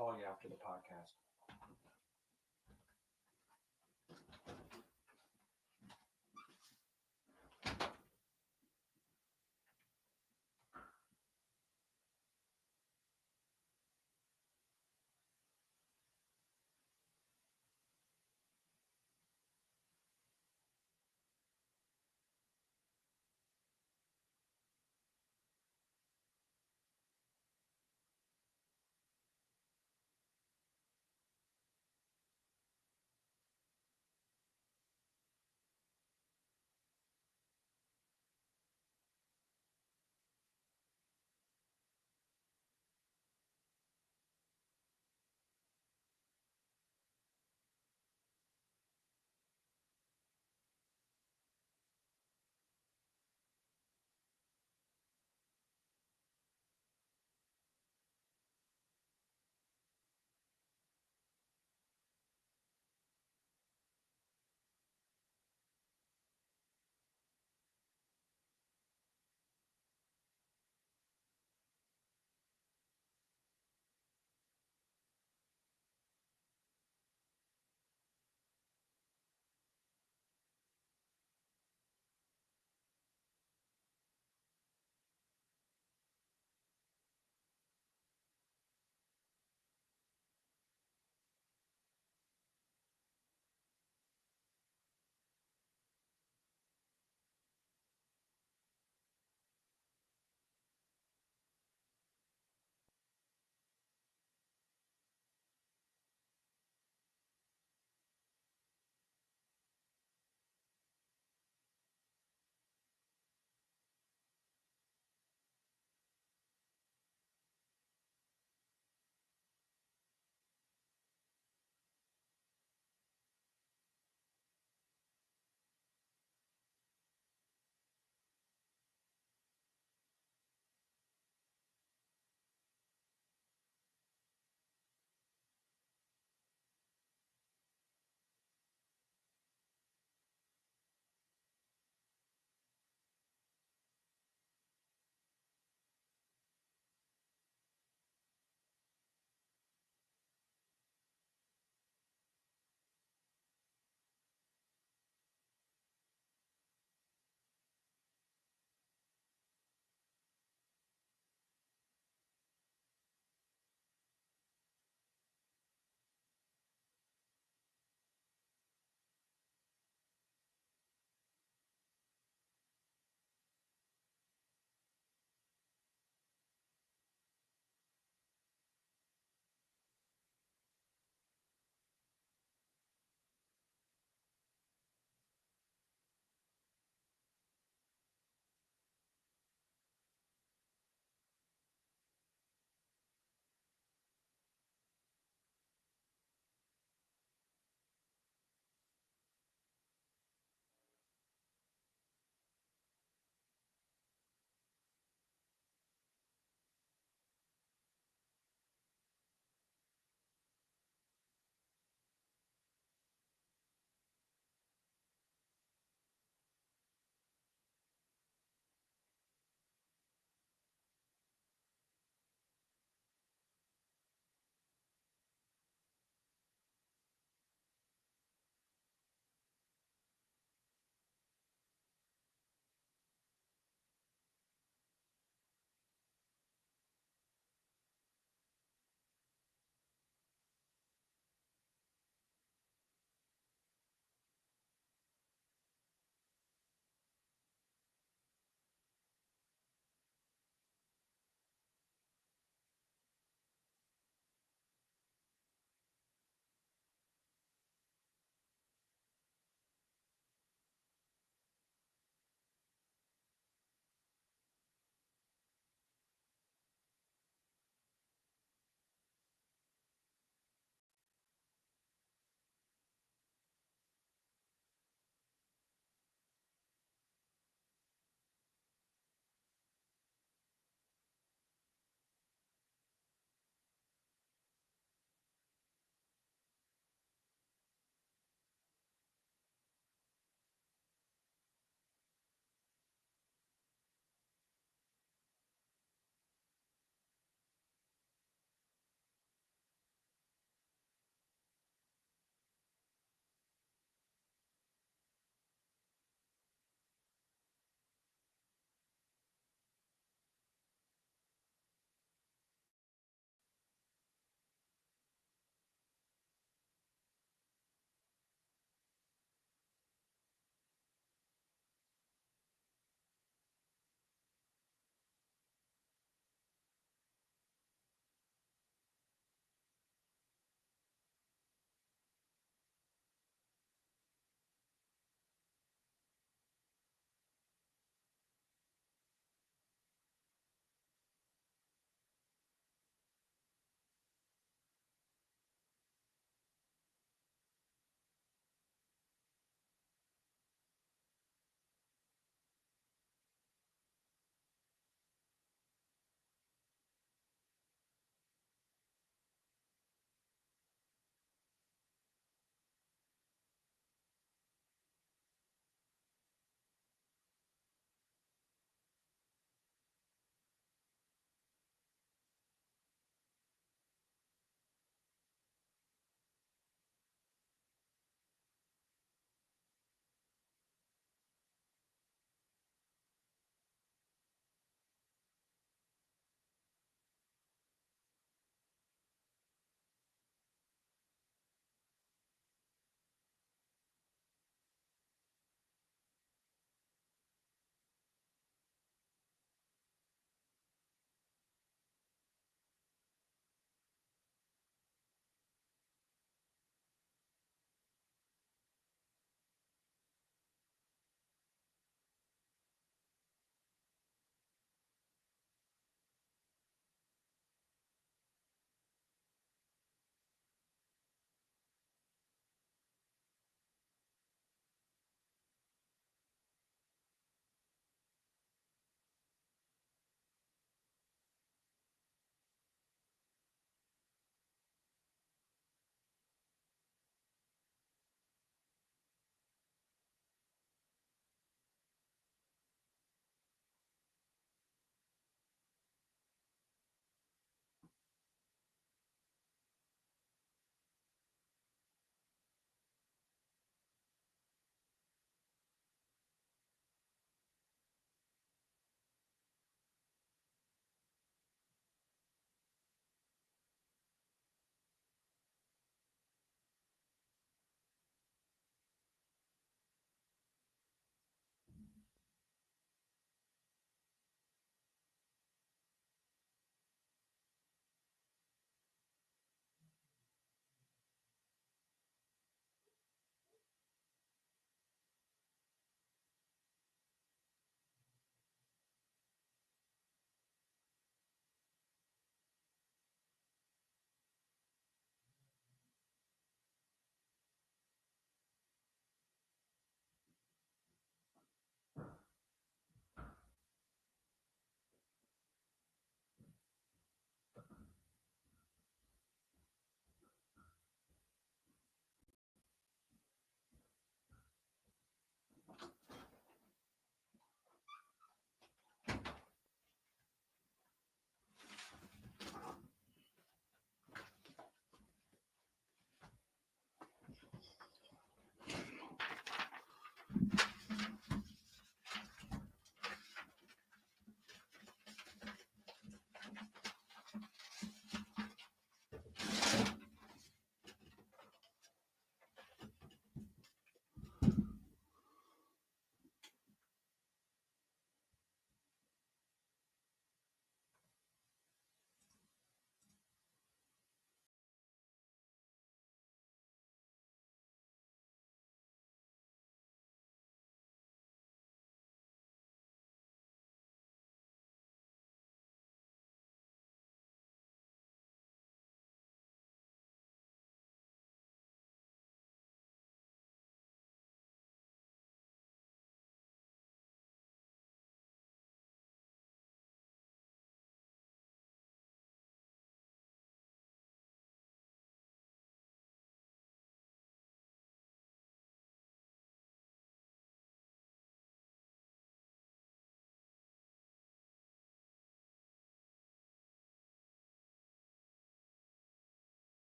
call you after the podcast.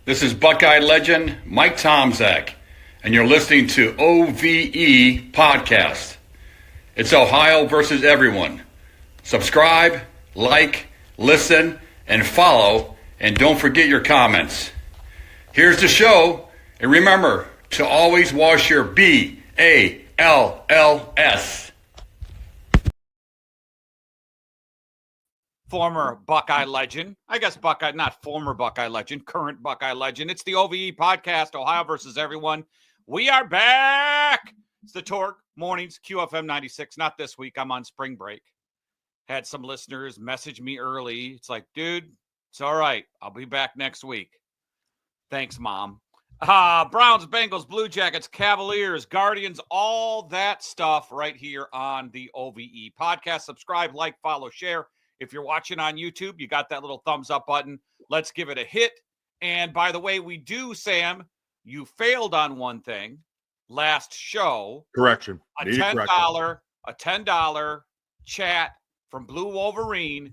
This is Buckeye legend Mike Tomczak, and you're listening to OVE Podcast. It's Ohio versus everyone. Subscribe, like, listen, and follow, and don't forget your comments. Here's the show, and remember to always wash your BALLS. Former Buckeye legend. I guess Buckeye, not former Buckeye legend, current Buckeye legend. It's the OVE Podcast, Ohio versus everyone. We are back. It's the Torque Mornings, QFM 96. Not this week. I'm on spring break. Had some listeners message me early. It's like, dude, it's all right. I'll be back next week. Thanks, Mom. Browns, Bengals, Blue Jackets, Cavaliers, Guardians, all that stuff right here on the OVE Podcast. Subscribe, like, follow, share. If you're watching on YouTube, you got that little thumbs up button. Let's give it a hit. And by the way, Sam, you failed on one thing last show. Correction. A $10 chat from Blue Wolverine.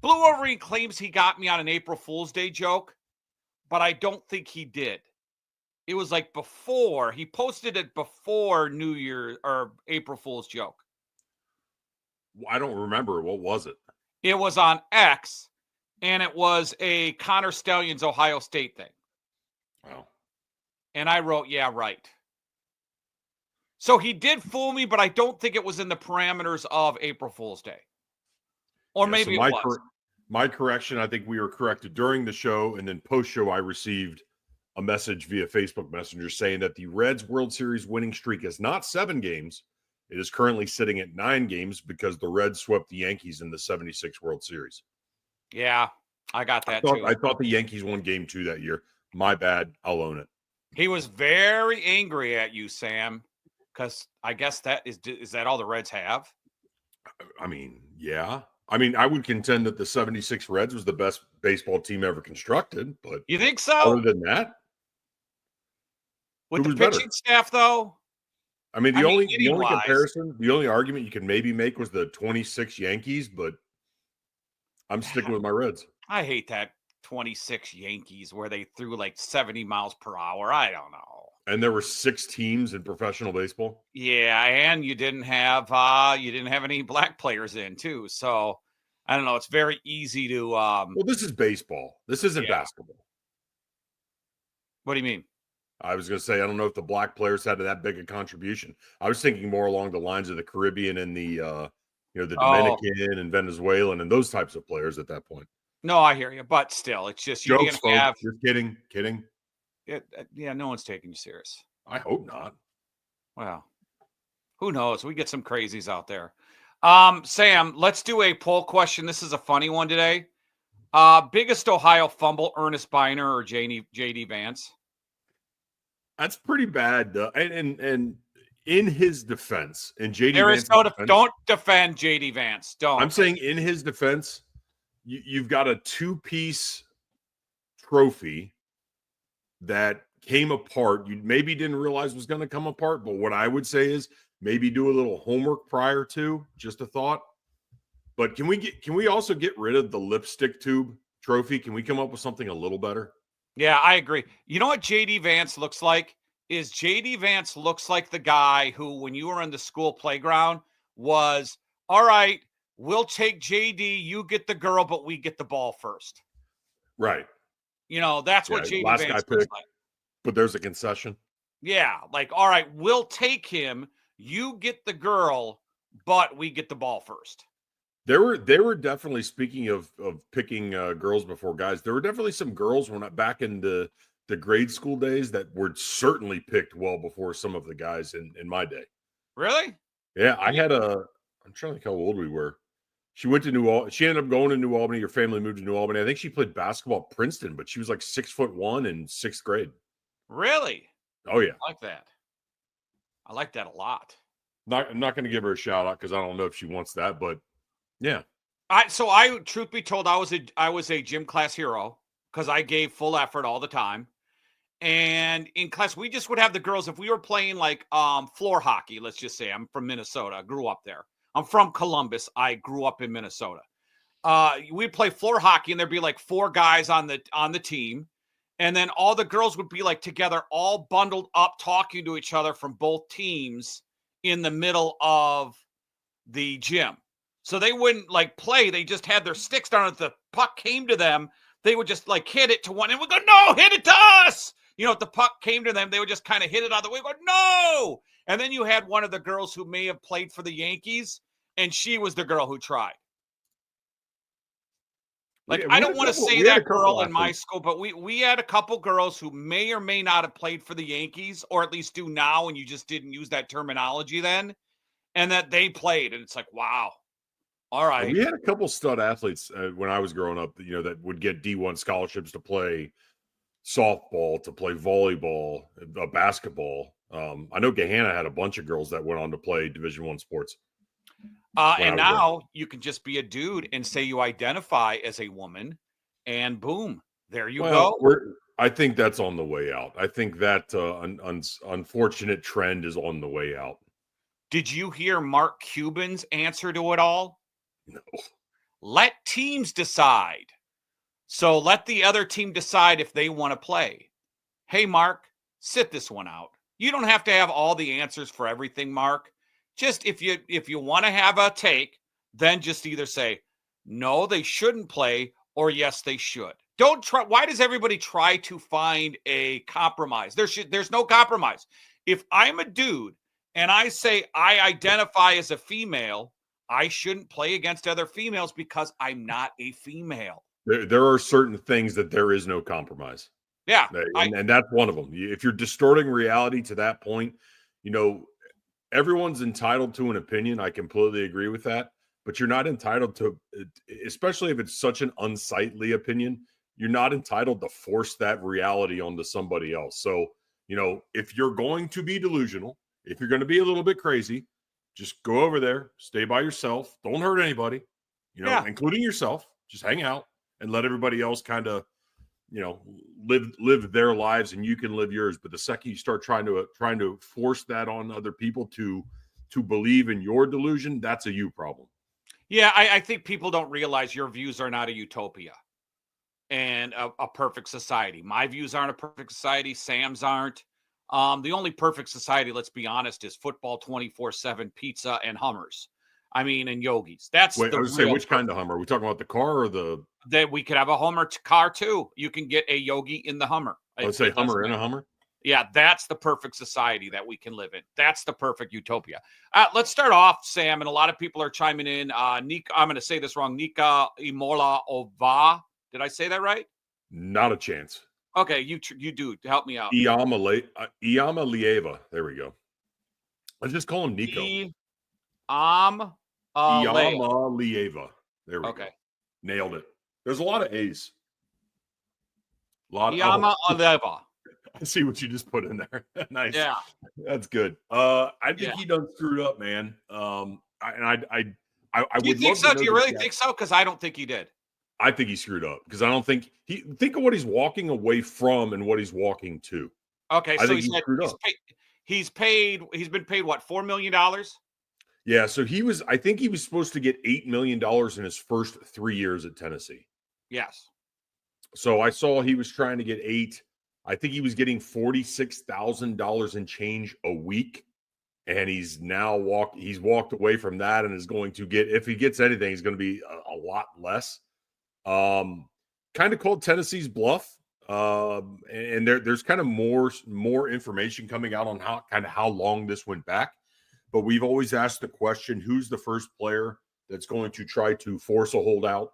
Blue Wolverine claims he got me on an April Fool's Day joke, but I don't think he did. It was like before. He posted it before New Year or April Fool's joke. I don't remember. What was it? It was on X, and it was a Connor Stallions Ohio State thing. Oh. And I wrote, yeah, right. So he did fool me, but I don't think it was in the parameters of April Fool's Day. Or maybe it was. My correction, I think we were corrected during the show, and then post-show I received a message via Facebook Messenger saying that the Reds World Series winning streak is not 7 games. It is currently sitting at 9 games because the Reds swept the Yankees in the 76 World Series. Yeah, I got that too. I thought the Yankees won game 2 that year. My bad. I'll own it. He was very angry at you, Sam, because I guess is that all the Reds have? I mean, yeah. I mean, I would contend that the 76 Reds was the best baseball team ever constructed, but you think so? Other than that, with the pitching staff, though. I mean, the only comparison, the only argument you can maybe make was the 26 Yankees, but I'm sticking with my Reds. I hate that 26 Yankees where they threw like 70 miles per hour. I don't know. And there were 6 teams in professional baseball. Yeah, and you didn't have any black players in too. So I don't know. It's very easy to. Well, this is baseball. This isn't basketball. What do you mean? I was going to say, I don't know if the black players had that big a contribution. I was thinking more along the lines of the Caribbean and the Dominican and Venezuelan and those types of players at that point. No, I hear you, but still, it's just you jokes, folks. Just kidding. Yeah, no one's taking you serious. I hope not. Well, who knows? We get some crazies out there. Sam, let's do a poll question. This is a funny one today. Biggest Ohio fumble, Ernest Biner or JD Vance? That's pretty bad, and in his defense, and JD there Vance is no don't defend JD Vance. Don't. I'm saying in his defense, you've got a 2-piece trophy that came apart. You maybe didn't realize was going to come apart, but what I would say is maybe do a little homework prior to. Just a thought. But can we also get rid of the lipstick tube trophy? Can we come up with something a little better? Yeah, I agree. You know what JD Vance looks like? JD Vance looks like the guy who, when you were in the school playground, was, all right, we'll take JD, you get the girl, but we get the ball first. Right. You know, that's what JD Vance looks like. But there's a concession. Yeah, like, all right, we'll take him, you get the girl, but we get the ball first. They were definitely, speaking of picking girls before guys, there were definitely some girls when back in the grade school days that were certainly picked well before some of the guys in my day. Really? Yeah, I'm trying to think how old we were. She went to she ended up going to New Albany. Her family moved to New Albany. I think she played basketball at Princeton, but she was like 6'1" in 6th grade. Really? Oh yeah. I like that. I like that a lot. I'm not going to give her a shout out because I don't know if she wants that, but yeah. I truth be told, I was a gym class hero because I gave full effort all the time. And in class, we just would have the girls, if we were playing like floor hockey, let's just say, I'm from Minnesota, I grew up there. I'm from Columbus. I grew up in Minnesota. We'd play floor hockey and there'd be like 4 guys on the team. And then all the girls would be like together, all bundled up, talking to each other from both teams in the middle of the gym. So they wouldn't like play. They just had their sticks down. If the puck came to them, they would just like hit it to one and would go, no, hit it to us. If the puck came to them, they would just kind of hit it out of the way, go, no. And then you had one of the girls who may have played for the Yankees, and she was the girl who tried. Like, I don't want to say that girl in my school, but we had a couple girls who may or may not have played for the Yankees, or at least do now, and you just didn't use that terminology then, and that they played. And it's like, wow. All right. We had a couple stud athletes when I was growing up, that would get D1 scholarships to play softball, to play volleyball, basketball. I know Gahanna had a bunch of girls that went on to play Division I sports. And now you can just be a dude and say you identify as a woman, and boom, there you go. I think that's on the way out. I think that unfortunate trend is on the way out. Did you hear Mark Cuban's answer to it all? No. Let teams decide. So let the other team decide if they want to play. Hey, Mark, sit this one out. You don't have to have all the answers for everything, Mark. Just if you want to have a take, then just either say, no, they shouldn't play, or yes, they should. Don't try. Why does everybody try to find a compromise? There's no compromise. If I'm a dude and I say I identify as a female, I shouldn't play against other females because I'm not a female. There are certain things that there is no compromise. Yeah. And that's one of them. If you're distorting reality to that point, everyone's entitled to an opinion. I completely agree with that. But you're not entitled to, especially if it's such an unsightly opinion, you're not entitled to force that reality onto somebody else. So, if you're going to be delusional, if you're going to be a little bit crazy, just go over there, stay by yourself. Don't hurt anybody, including yourself. Just hang out and let everybody else kind of, live their lives, and you can live yours. But the second you start trying to force that on other people to believe in your delusion, that's a you problem. Yeah, I think people don't realize your views are not a utopia and a perfect society. My views aren't a perfect society. Sam's aren't. The only perfect society, let's be honest, is football 24/7, pizza, and Hummers. I mean, and Yogis. That's Wait, I was saying, which kind of Hummer? Are we talking about the car or the? That we could have a Hummer car too. You can get a Yogi in the Hummer. Let's say Hummer in a Hummer. Yeah, that's the perfect society that we can live in. That's the perfect utopia. Let's start off, Sam, and a lot of people are chiming in. Nico, I'm going to say this wrong. Nico Iamaleava. Did I say that right? Not a chance. Okay, you do. Help me out. Iamaleava. There we go. Let's just call him Nico. Iamaleava. There we go. Nailed it. There's a lot of A's. Iamaleava. I see what you just put in there. Nice. Yeah, that's good. I think he done screwed up, man. I would. Do you think so? Do you really think so? Because I don't think he did. I think he screwed up because I don't think think of what he's walking away from and what he's walking to. Okay, so he's been paid what, $4 million? Yeah, so I think he was supposed to get $8 million in his first 3 years at Tennessee. Yes. So I saw he was trying to get 8. I think he was getting $46,000 in change a week. And he's now walked away from that and is going to get, if he gets anything, he's going to be a lot less. Kind of called Tennessee's bluff. And there's kind of more information coming out on how long this went back. But we've always asked the question, who's the first player that's going to try to force a holdout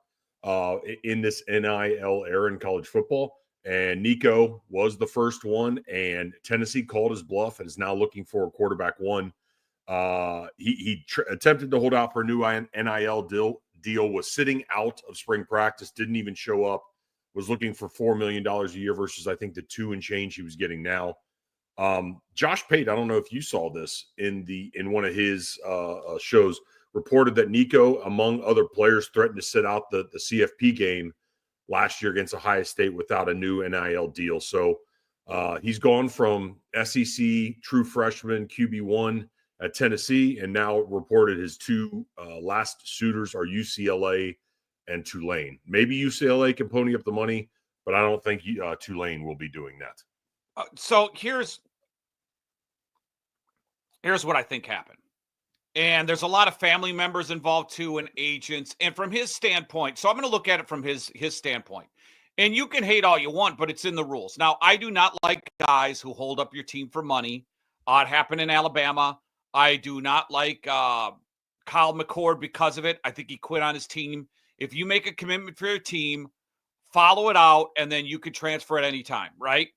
in this NIL era in college football? And Nico was the first one, and Tennessee called his bluff and is now looking for a quarterback one. He attempted to hold out for a new NIL deal, was sitting out of spring practice, didn't even show up, was looking for $4 million a year versus I think the 2 and change he was getting now. Josh Pate, I don't know if you saw this in one of his shows, reported that Nico, among other players, threatened to sit out the CFP game last year against Ohio State without a new NIL deal. So he's gone from SEC true freshman QB1 at Tennessee, and now reported his 2 last suitors are UCLA and Tulane. Maybe UCLA can pony up the money. but I don't think Tulane will be doing that. So here's what I think happened. And there's a lot of family members involved too, and agents. And from his standpoint, so I'm going to look at it from his standpoint. And you can hate all you want, but it's in the rules. Now, I do not like guys who hold up your team for money. It happened in Alabama. I do not like Kyle McCord because of it. I think he quit on his team. If you make a commitment for your team, follow it out, and then you could transfer at any time, right?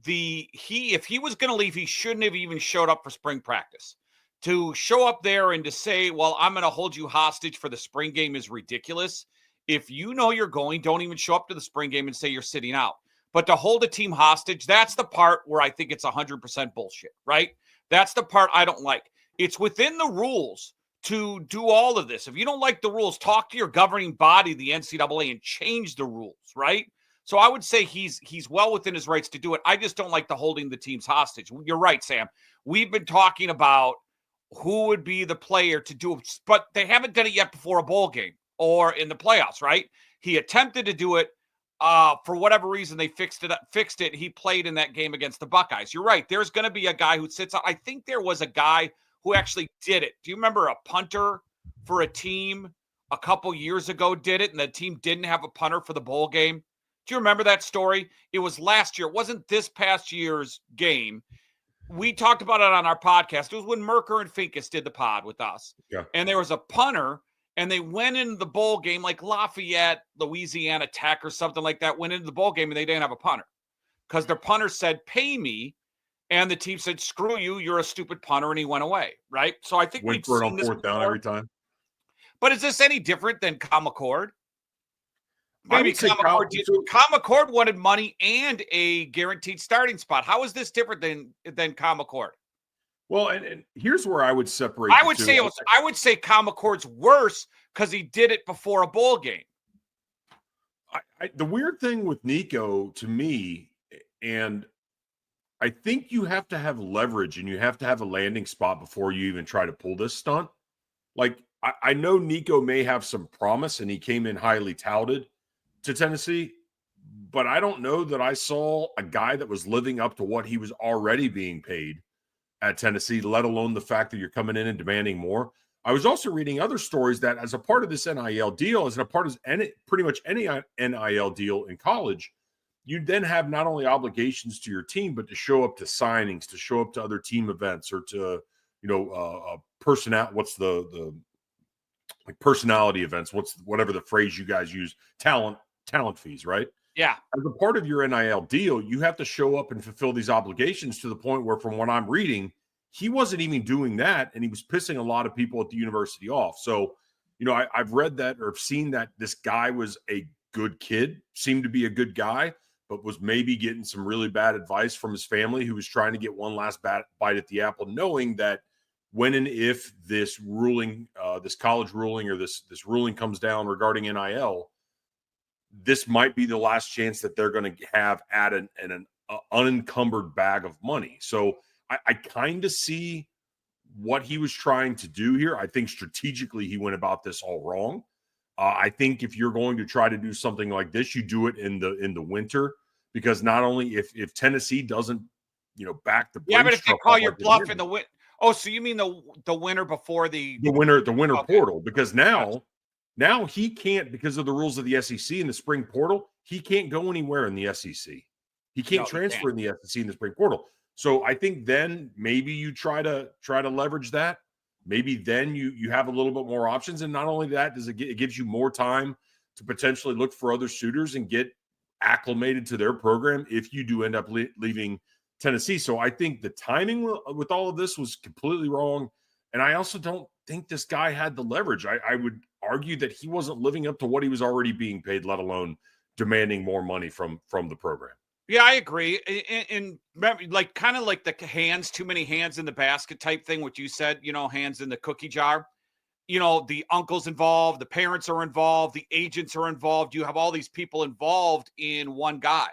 If he was going to leave, he shouldn't have even showed up for spring practice. To show up there and to say, well, I'm going to hold you hostage for the spring game is ridiculous. If you know you're going, don't even show up to the spring game and say you're sitting out. But to hold a team hostage, that's the part where I think it's 100% bullshit, right? That's the part I don't like. It's within the rules to do all of this. If you don't like the rules, talk to your governing body, the NCAA, and change the rules, right? So I would say he's well within his rights to do it. I just don't like the holding the teams hostage. You're right, Sam. We've been talking about who would be the player to do it, but they haven't done it yet before a bowl game or in the playoffs, right? He attempted to do it. For whatever reason, they fixed it. He played in that game against the Buckeyes. You're right. There's going to be a guy who sits out. I think there was a guy who actually did it. Do you remember a punter for a team a couple years ago did it, and the team didn't have a punter for the bowl game? Do you remember that story? It was last year. It wasn't this past year's game. We talked about it on our podcast. It was when Merker and Finkus did the pod with us. Yeah. And there was a punter, and they went into the bowl game like Lafayette, Louisiana Tech or something like that, went into the bowl game, and they didn't have a punter because their punter said, pay me. And the team said, screw you, you're a stupid punter, and he went away, right? So I think went for it on fourth down every time. But is this any different than Kyle McCord? Maybe Kyle McCord wanted money and a guaranteed starting spot. How is this different than Kyle McCord? Well, and here's where I would separate. I would say Kyle McCord's worse because he did it before a bowl game. The weird thing with Nico, to me, and I think you have to have leverage and you have to have a landing spot before you even try to pull this stunt. Like, I know Nico may have some promise, and he came in highly touted to Tennessee, but I don't know that I saw a guy that was living up to what he was already being paid at Tennessee, let alone the fact that you're coming in and demanding more. I was also reading other stories that as a part of this NIL deal, as a part of pretty much any NIL deal in college, you then have not only obligations to your team, but to show up to signings, to show up to other team events, or to, personality events. Whatever the phrase you guys use, talent fees, right? Yeah. As a part of your NIL deal, you have to show up and fulfill these obligations to the point where, from what I'm reading, he wasn't even doing that, and he was pissing a lot of people at the university off. So, I've read that or seen that this guy was a good kid, seemed to be a good guy, but was maybe getting some really bad advice from his family, who was trying to get one last bite at the apple, knowing that when and if this ruling, this college ruling, or this ruling comes down regarding NIL, this might be the last chance that they're going to have at an unencumbered bag of money. So I kind of see what he was trying to do here. I think strategically he went about this all wrong. I think if you're going to try to do something like this, you do it in the winter, because not only if Tennessee doesn't, back the but if they call your bluff in the winter. Oh, so you mean the winter before the winter portal? Because now he can't, because of the rules of the SEC in the spring portal, he can't go anywhere in the SEC. He can't transfer in the SEC in the spring portal. So I think then maybe you try to leverage that. Maybe then you have a little bit more options, and not only that, it gives you more time to potentially look for other suitors and get acclimated to their program if you do end up leaving Tennessee. So I think the timing with all of this was completely wrong, and I also don't think this guy had the leverage. I would argue that he wasn't living up to what he was already being paid, let alone demanding more money from the program. Yeah, I agree. And like kind of like the too many hands in the basket type thing, what you said, hands in the cookie jar. The uncle's involved, the parents are involved, the agents are involved. You have all these people involved in one guy.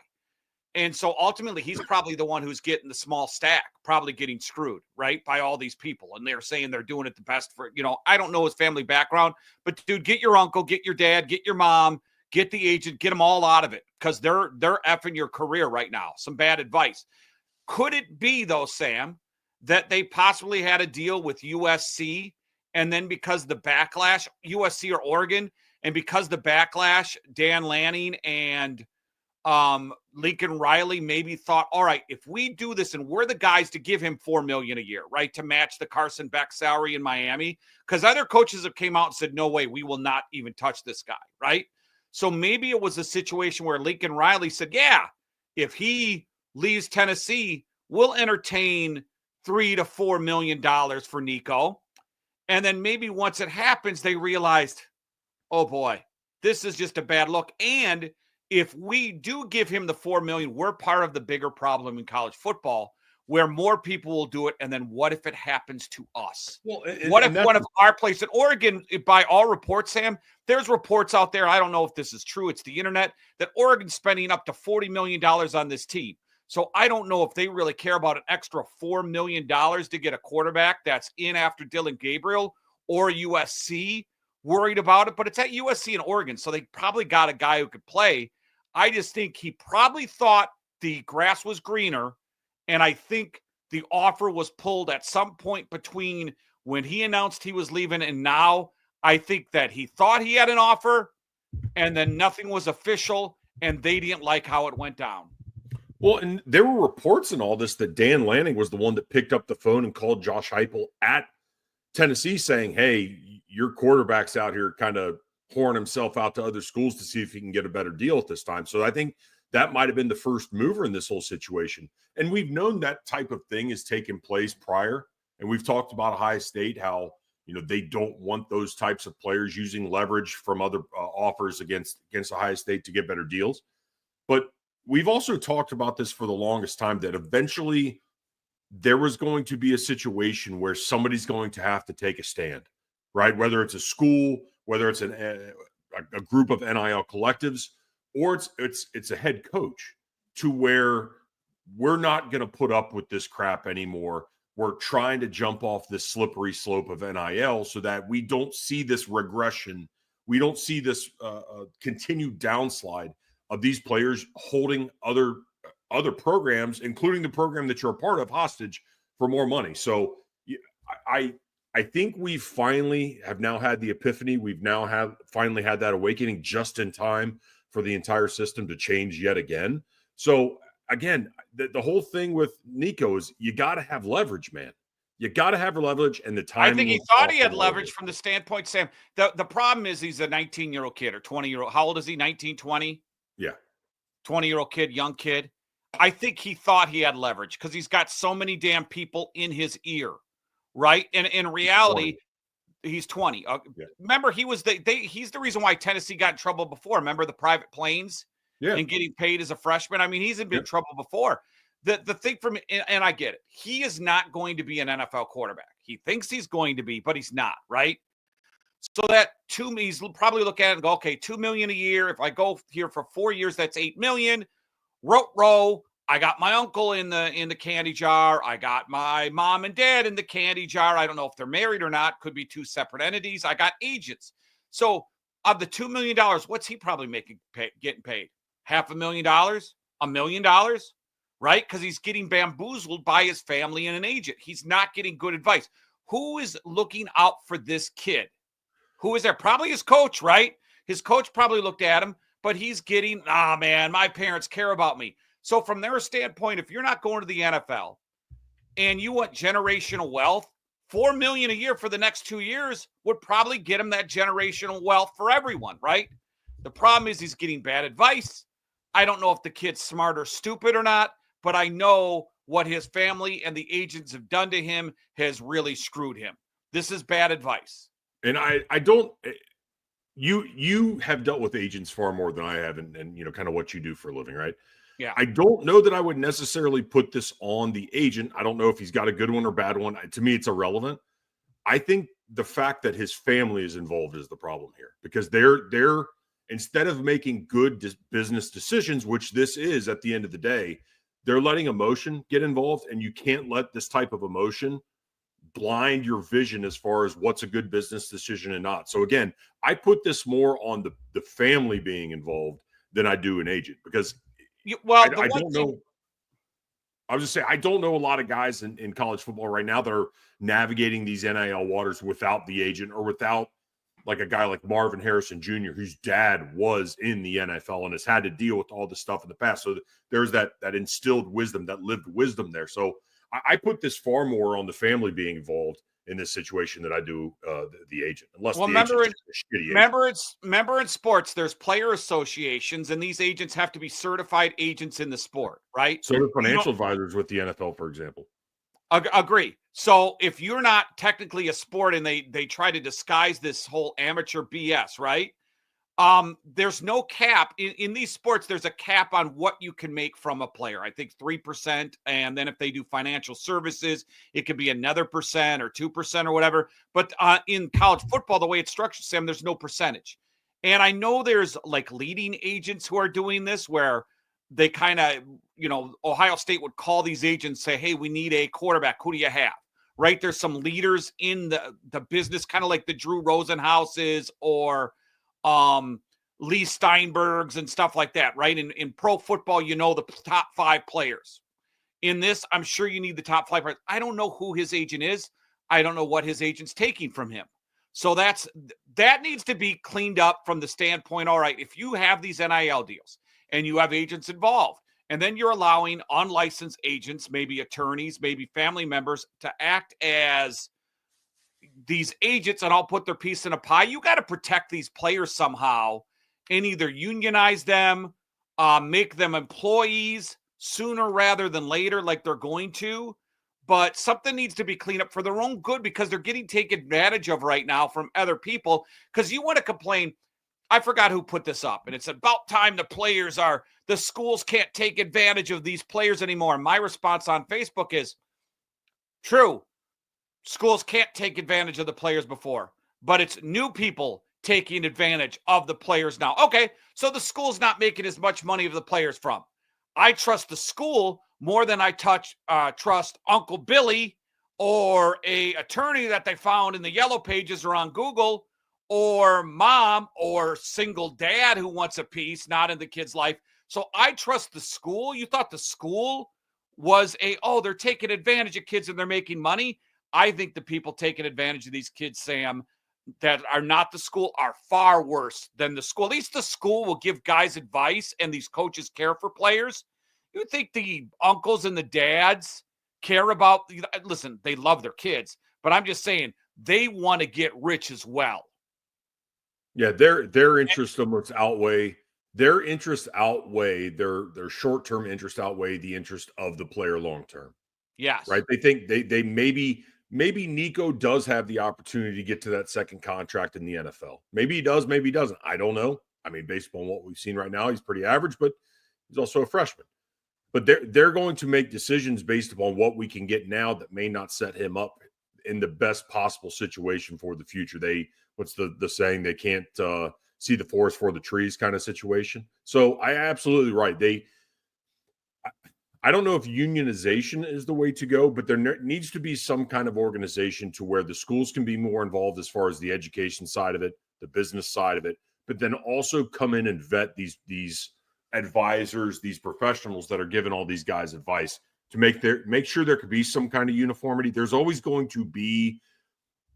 And so ultimately, he's probably the one who's getting the small stack, probably getting screwed, right, by all these people. And they're saying they're doing it the best for, I don't know his family background, but dude, get your uncle, get your dad, get your mom, get the agent, get them all out of it because they're effing your career right now. Some bad advice. Could it be, though, Sam, that they possibly had a deal with USC, and then because the backlash, USC or Oregon, and because the backlash, Dan Lanning and Lincoln Riley maybe thought, all right, if we do this and we're the guys to give him $4 million a year, right, to match the Carson Beck salary in Miami, because other coaches have came out and said, no way, we will not even touch this guy, right? So maybe it was a situation where Lincoln Riley said, yeah, if he leaves Tennessee, we'll entertain $3 to $4 million for Nico. And then maybe once it happens, they realized, oh boy, this is just a bad look. And if we do give him the $4 million, we're part of the bigger problem in college football where more people will do it. And then what if it happens to us? Well, what if one of our players in Oregon, by all reports, Sam, there's reports out there, I don't know if this is true, it's the internet, that Oregon's spending up to $40 million on this team. So I don't know if they really care about an extra $4 million to get a quarterback that's in after Dylan Gabriel, or USC worried about it, but it's at USC and Oregon. So they probably got a guy who could play. I just think he probably thought the grass was greener. And I think the offer was pulled at some point between when he announced he was leaving and now. I think that he thought he had an offer and then nothing was official and they didn't like how it went down. Well, and there were reports in all this that Dan Lanning was the one that picked up the phone and called Josh Heupel at Tennessee saying, hey, your quarterback's out here kind of pouring himself out to other schools to see if he can get a better deal at this time. So I think that might have been the first mover in this whole situation. And we've known that type of thing has taken place prior. And we've talked about Ohio State, how, they don't want those types of players using leverage from other offers against Ohio State to get better deals. But we've also talked about this for the longest time, that eventually there was going to be a situation where somebody's going to have to take a stand, right? Whether it's a school, whether it's a group of NIL collectives, or it's a head coach, to where we're not going to put up with this crap anymore. We're trying to jump off this slippery slope of NIL so that we don't see this regression. We don't see this continued downslide of these players holding other programs, including the program that you're a part of, hostage for more money. So I think we finally have now had the epiphany. We've now finally had that awakening just in time for the entire system to change yet again. So again, the whole thing with Nico is you got to have leverage, man. You got to have leverage, and the time. I think he thought he had leverage from the standpoint, Sam. The problem is he's a 19-year-old kid or 20-year-old. How old is he? 19, 20? Yeah. 20-year-old kid, young kid. I think he thought he had leverage because he's got so many damn people in his ear, right? And in reality, he's 20. Yeah. Remember, he's the reason why Tennessee got in trouble before. Remember the private planes and getting paid as a freshman? I mean, he's been in trouble before. The thing for me, and I get it, he is not going to be an NFL quarterback. He thinks he's going to be, but he's not, right? So that he's probably look at it and go, okay, $2 million a year. If I go here for 4 years, that's $8 million. Row. I got my uncle in the candy jar. I got my mom and dad in the candy jar. I don't know if they're married or not. Could be two separate entities. I got agents. So of the $2 million, what's he probably getting paid? $500,000, $1 million, right? Because he's getting bamboozled by his family and an agent. He's not getting good advice. Who is looking out for this kid? Who is there? Probably his coach, right? His coach probably looked at him, but he's getting, man, my parents care about me. So from their standpoint, if you're not going to the NFL and you want generational wealth, $4 million a year for the next 2 years would probably get him that generational wealth for everyone, right? The problem is he's getting bad advice. I don't know if the kid's smart or stupid or not, but I know what his family and the agents have done to him has really screwed him. This is bad advice. And I don't, you have dealt with agents far more than I have, and kind of what you do for a living, right? Yeah. I don't know that I would necessarily put this on the agent. I don't know if he's got a good one or bad one. To me, it's irrelevant. I think the fact that his family is involved is the problem here, because they're instead of making good business decisions, which this is at the end of the day, they're letting emotion get involved, and you can't let this type of emotion blind your vision as far as what's a good business decision and not. So again, I put this more on the family being involved than I do an agent, because I don't know. I was just saying, I don't know a lot of guys in college football right now that are navigating these NIL waters without the agent, or without like a guy like Marvin Harrison Jr., whose dad was in the NFL and has had to deal with all this stuff in the past. So there's that instilled wisdom, that lived wisdom there. So I put this far more on the family being involved in this situation than I do the agent. Unless remember in sports, there's player associations, and these agents have to be certified agents in the sport, right? So do financial advisors with the NFL, for example. Agree. So if you're not technically a sport and they try to disguise this whole amateur BS, right? There's no cap in these sports. There's a cap on what you can make from a player. I think 3%. And then if they do financial services, it could be another percent or 2% or whatever. But in college football, the way it's structured, Sam, there's no percentage. And I know there's like leading agents who are doing this, where they kind of, Ohio State would call these agents, say, hey, we need a quarterback. Who do you have? Right? There's some leaders in the business, kind of like the Drew Rosenhauses or Lee Steinbergs and stuff like that, right? In pro football, the top 5 players. In this, I'm sure you need the top 5 players. I don't know who his agent is. I don't know what his agent's taking from him. So that needs to be cleaned up from the standpoint, all right, if you have these NIL deals and you have agents involved, and then you're allowing unlicensed agents, maybe attorneys, maybe family members, to act as these agents and all put their piece in a pie, you got to protect these players somehow and either unionize them, make them employees sooner rather than later, like they're going to. But something needs to be cleaned up for their own good, because they're getting taken advantage of right now from other people. Because you want to complain. I forgot who put this up, and it's about time the schools can't take advantage of these players anymore. And my response on Facebook is, true, schools can't take advantage of the players before, but it's new people taking advantage of the players now. Okay, so the school's not making as much money of the players from. I trust the school more than I trust Uncle Billy or a attorney that they found in the yellow pages or on Google, or mom or single dad who wants a piece, not in the kid's life. So I trust the school. You thought the school was they're taking advantage of kids and they're making money. I think the people taking advantage of these kids, Sam, that are not the school are far worse than the school. At least the school will give guys advice and these coaches care for players. You think the uncles and the dads care about, listen, they love their kids, but I'm just saying they want to get rich as well. Yeah, their interests almost outweigh their short-term interest outweigh the interest of the player long-term. Yes. Right. They think they maybe Nico does have the opportunity to get to that second contract in the NFL. Maybe he does, maybe he doesn't. I don't know. I mean, based on what we've seen right now, he's pretty average, but he's also a freshman. But they're going to make decisions based upon what we can get now that may not set him up in the best possible situation for the future. What's the saying? They can't see the forest for the trees kind of situation. So I absolutely right. I don't know if unionization is the way to go, but there needs to be some kind of organization to where the schools can be more involved as far as the education side of it, the business side of it, but then also come in and vet these advisors, these professionals that are giving all these guys advice to make sure there could be some kind of uniformity. There's always going to be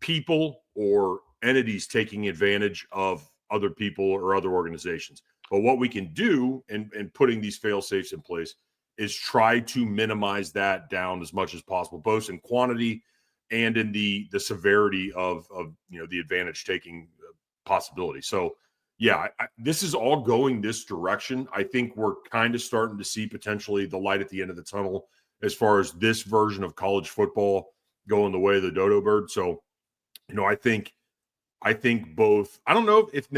people or entities taking advantage of other people or other organizations. But what we can do in putting these fail safes in place is try to minimize that down as much as possible, both in quantity and in the severity of the advantage taking possibility. So yeah, this is all going this direction. I think we're kind of starting to see potentially the light at the end of the tunnel as far as this version of college football going the way of the dodo bird. So, I think both. I don't know if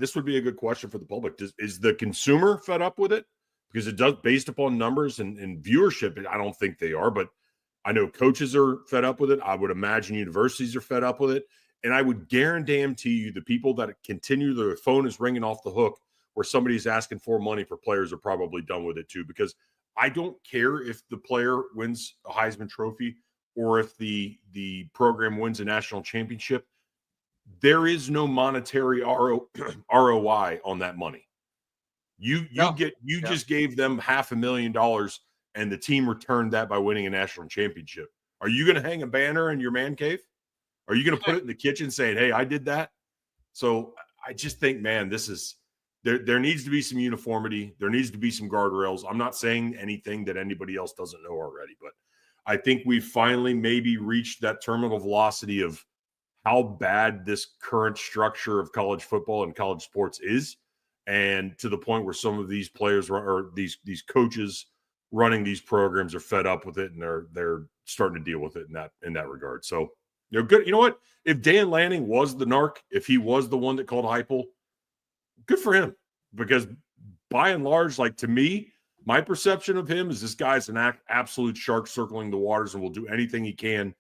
this would be a good question for the public. Is the consumer fed up with it? Because it does, based upon numbers and viewership, I don't think they are. But I know coaches are fed up with it. I would imagine universities are fed up with it. And I would guarantee you the people that continue, their phone is ringing off the hook where somebody's asking for money for players are probably done with it too. Because I don't care if the player wins a Heisman Trophy or if the program wins a national championship, there is no monetary ROI on that money. You just gave them $500,000 and the team returned that by winning a national championship. Are you going to hang a banner in your man cave? Are you going to put it in the kitchen saying, hey, I did that? So I just think, man, this is there needs to be some uniformity. There needs to be some guardrails. I'm not saying anything that anybody else doesn't know already, but I think we've finally maybe reached that terminal velocity of how bad this current structure of college football and college sports is. And to the point where some of these players or these coaches running these programs are fed up with it, and they're starting to deal with it in that regard. So, good. You know what? If Dan Lanning was the narc, if he was the one that called Heupel, good for him. Because by and large, like, to me, my perception of him is this guy's an absolute shark circling the waters and will do anything he can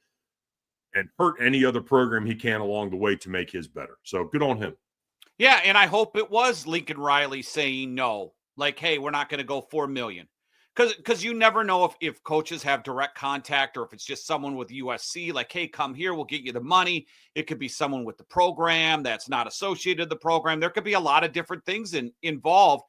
and hurt any other program he can along the way to make his better. So good on him. Yeah, and I hope it was Lincoln Riley saying no. Like, hey, we're not going to go $4 million. Because you never know if coaches have direct contact or if it's just someone with USC, like, hey, come here, we'll get you the money. It could be someone with the program that's not associated with the program. There could be a lot of different things involved.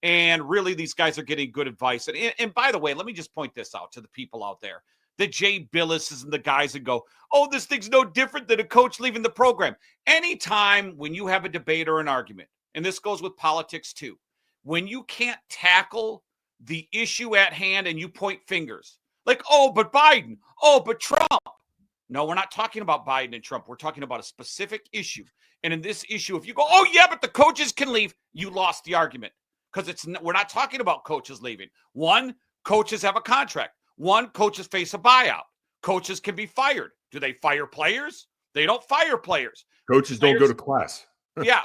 And really, these guys are getting good advice. And by the way, let me just point this out to the people out there. The Jay Billises and the guys that go, oh, this thing's no different than a coach leaving the program. Anytime when you have a debate or an argument, and this goes with politics too, when you can't tackle the issue at hand and you point fingers like, oh, but Biden, oh, but Trump. No, we're not talking about Biden and Trump. We're talking about a specific issue. And in this issue, if you go, oh, yeah, but the coaches can leave, you lost the argument because we're not talking about coaches leaving. One, coaches have a contract. One, coaches face a buyout. Coaches can be fired. Do they fire players? They don't fire players. Coaches don't go to class. Yeah.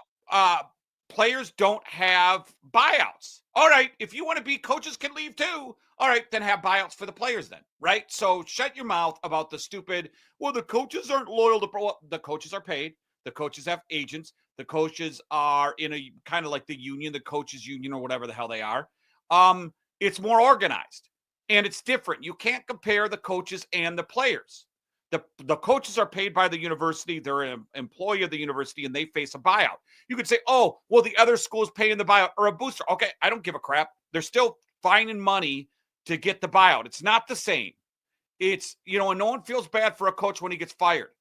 Players don't have buyouts. All right. If you want to be, coaches can leave too. All right. Then have buyouts for the players then. Right. So shut your mouth about the stupid, well, the coaches aren't loyal to the coaches are paid. The coaches have agents. The coaches are in a kind of like the union, the coaches union or whatever the hell they are. It's more organized. And it's different. You can't compare the coaches and the players. The coaches are paid by the university. They're an employee of the university, and they face a buyout. You could say, oh, well, the other school is paying the buyout or a booster. Okay, I don't give a crap. They're still finding money to get the buyout. It's not the same. It's, and no one feels bad for a coach when he gets fired.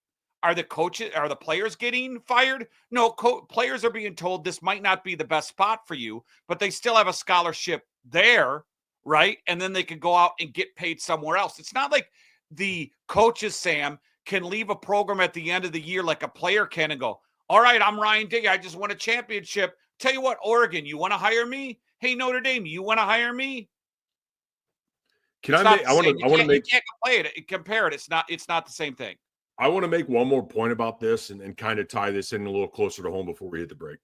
Are the players getting fired? No, players are being told this might not be the best spot for you, but they still have a scholarship there. Right. And then they could go out and get paid somewhere else. It's not like the coaches, Sam, can leave a program at the end of the year like a player can and go, all right, I'm Ryan Diggy. I just won a championship. Tell you what, Oregon, you want to hire me? Hey, Notre Dame, you want to hire me? You can't compare it. It's not the same thing. I want to make one more point about this and kind of tie this in a little closer to home before we hit the break.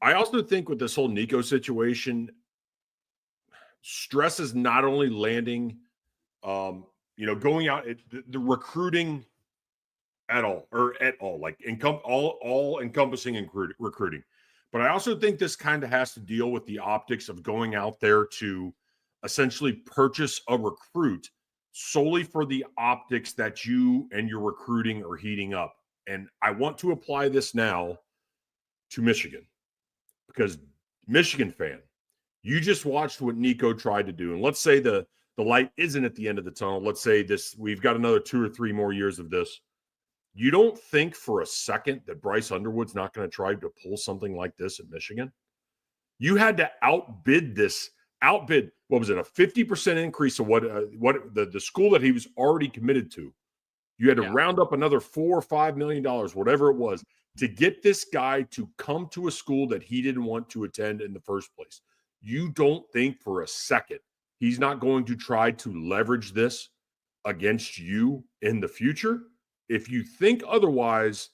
I also think with this whole Nico situation, stress is not only landing, going out, the recruiting at all, like all encompassing in recruiting. But I also think this kind of has to deal with the optics of going out there to essentially purchase a recruit solely for the optics that you and your recruiting are heating up. And I want to apply this now to Michigan because Michigan fan, you just watched what Nico tried to do. And let's say the light isn't at the end of the tunnel. Let's say we've got another 2 or 3 more years of this. You don't think for a second that Bryce Underwood's not going to try to pull something like this at Michigan? You had to outbid, what was it, a 50% increase of what the school that he was already committed to. You had to round up another $4 or $5 million, whatever it was, to get this guy to come to a school that he didn't want to attend in the first place. You don't think for a second he's not going to try to leverage this against you in the future? If you think otherwise,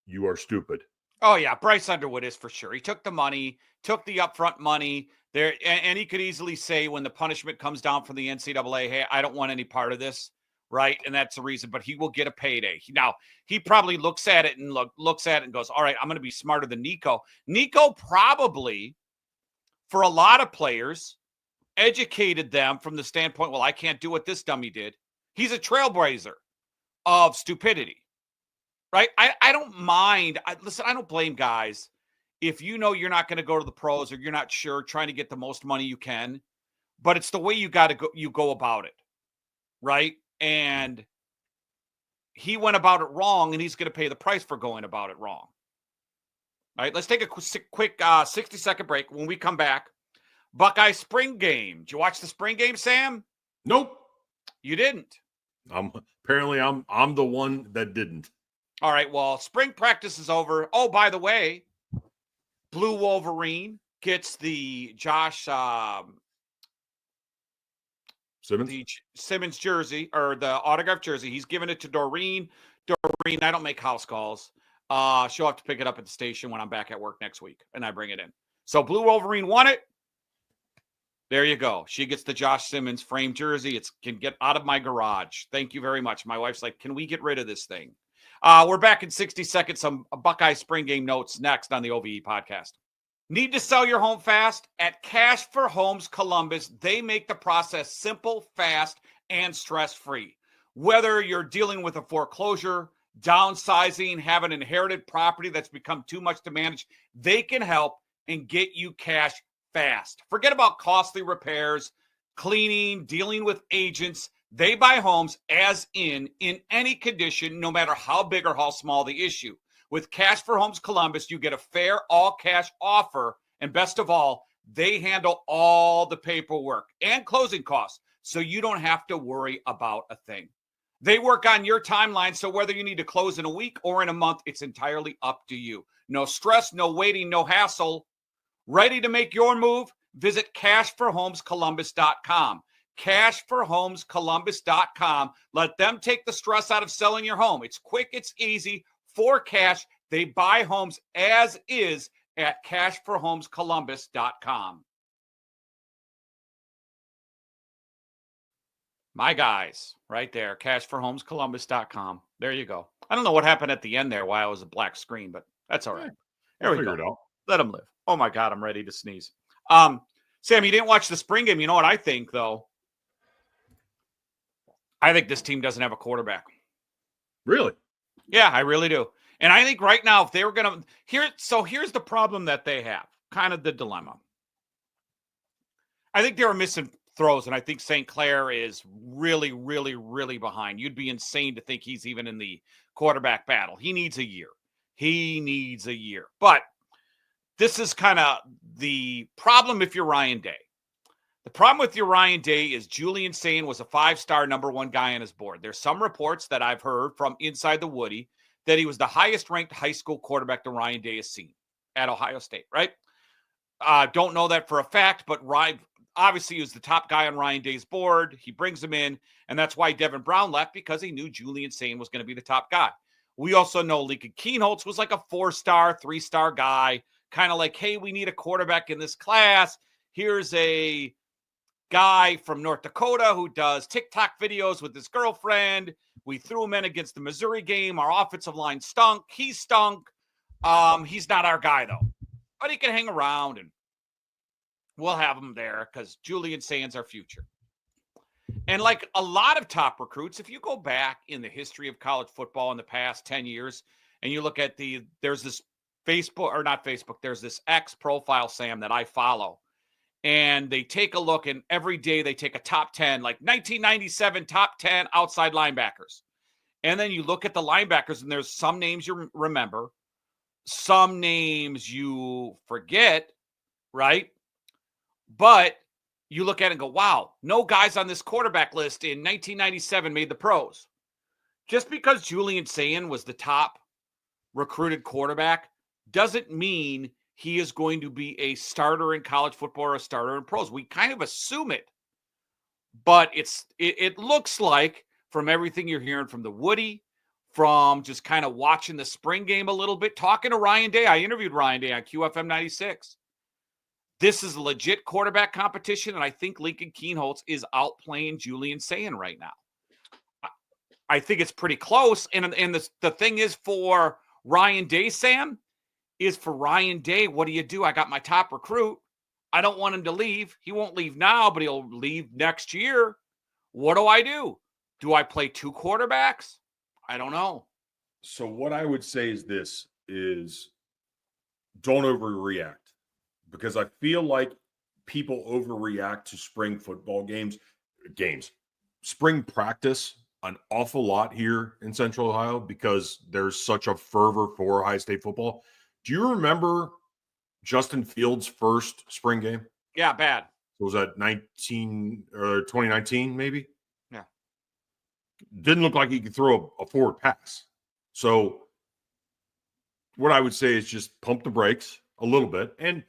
you are stupid. Oh, yeah. Bryce Underwood is for sure. He took the money, took the upfront money there, and he could easily say when the punishment comes down from the NCAA, hey, I don't want any part of this, right? And that's the reason. But he will get a payday. Now, he probably looks at it and goes, all right, I'm going to be smarter than Nico. Nico probably, for a lot of players, educated them from the standpoint, well, I can't do what this dummy did. He's a trailblazer of stupidity, right? I don't mind. Listen, I don't blame guys. If you know you're not going to go to the pros or you're not sure, trying to get the most money you can, but it's the way you go about it, right? And he went about it wrong, and he's going to pay the price for going about it wrong. All right, let's take a quick 60-second break. When we come back, Buckeye spring game. Did you watch the spring game, Sam? Nope. You didn't. Apparently I'm the one that didn't. All right, well, spring practice is over. Oh, by the way, Blue Wolverine gets the Josh Simmons jersey, or the autographed jersey. He's giving it to Doreen. Doreen, I don't make house calls. She'll have to pick it up at the station when I'm back at work next week, and I bring it in. So Blue Wolverine won it. There you go. She gets the Josh Simmons framed jersey. It can get out of my garage. Thank you very much. My wife's like, can we get rid of this thing? We're back in 60 seconds. Some Buckeye spring game notes next on the OVE podcast. Need to sell your home fast? At Cash for Homes Columbus, they make the process simple, fast, and stress-free. Whether you're dealing with a foreclosure, downsizing, have an inherited property that's become too much to manage, they can help and get you cash fast. Forget about costly repairs, cleaning, dealing with agents. They buy homes as in any condition, no matter how big or how small the issue. With Cash for Homes Columbus, you get a fair all-cash offer, and best of all, they handle all the paperwork and closing costs, so you don't have to worry about a thing. They work on your timeline, so whether you need to close in a week or in a month, it's entirely up to you. No stress, no waiting, no hassle. Ready to make your move? Visit cashforhomescolumbus.com. Cashforhomescolumbus.com. Let them take the stress out of selling your home. It's quick, it's easy. For cash, they buy homes as is at cashforhomescolumbus.com. My guys, right there, cashforhomescolumbus.com. There you go. I don't know what happened at the end there, why it was a black screen, but that's all right. There we go. Let them live. Oh, my God, I'm ready to sneeze. Sam, you didn't watch the spring game. You know what I think, though? I think this team doesn't have a quarterback. Really? Yeah, I really do. And I think right now, if they were going to here's the problem that they have, kind of the dilemma. I think they were missing throws, and I think St. Clair is really, really, really behind. You'd be insane to think he's even in the quarterback battle. He needs a year. But this is kind of the problem if you're Ryan Day. The problem with your Ryan Day is Julian Sayin was a 5-star number 1 guy on his board. There's some reports that I've heard from inside the Woody that he was the highest ranked high school quarterback that Ryan Day has seen at Ohio State, right? Don't know that for a fact, but Ryan obviously he was the top guy on Ryan Day's board. He brings him in, and that's why Devin Brown left, because he knew Julian Sayin was going to be the top guy. We also know Lincoln Keenholz was like a 4-star, 3-star guy, kind of like, hey, we need a quarterback in this class. Here's a guy from North Dakota who does TikTok videos with his girlfriend. We threw him in against the Missouri game. Our offensive line stunk. He stunk. He's not our guy, though. But he can hang around, and we'll have him there because Julian Sayin's our future. And like a lot of top recruits, if you go back in the history of college football in the past 10 years, and you look at there's this there's this X profile, Sam, that I follow. And they take a look, and every day they take a top 10, like 1997 top 10 outside linebackers. And then you look at the linebackers, and there's some names you remember, some names you forget, right? But you look at it and go, wow, no guys on this quarterback list in 1997 made the pros. Just because Julian Sayin was the top recruited quarterback doesn't mean he is going to be a starter in college football or a starter in pros. We kind of assume it. But it looks like, from everything you're hearing from the Woody, from just kind of watching the spring game a little bit, talking to Ryan Day. I interviewed Ryan Day on QFM 96. This is a legit quarterback competition, and I think Lincoln Keenholz is outplaying Julian Sayin right now. I think it's pretty close. And the thing is, for Ryan Day, Sam, what do you do? I got my top recruit. I don't want him to leave. He won't leave now, but he'll leave next year. What do I do? Do I play 2 quarterbacks? I don't know. So what I would say is this is don't overreact, because I feel like people overreact to spring football games, spring practice an awful lot here in Central Ohio because there's such a fervor for Ohio State football. Do you remember Justin Fields' first spring game? Yeah, bad. Was that 2019 maybe? Yeah. Didn't look like he could throw a forward pass. So what I would say is just pump the brakes a little bit. And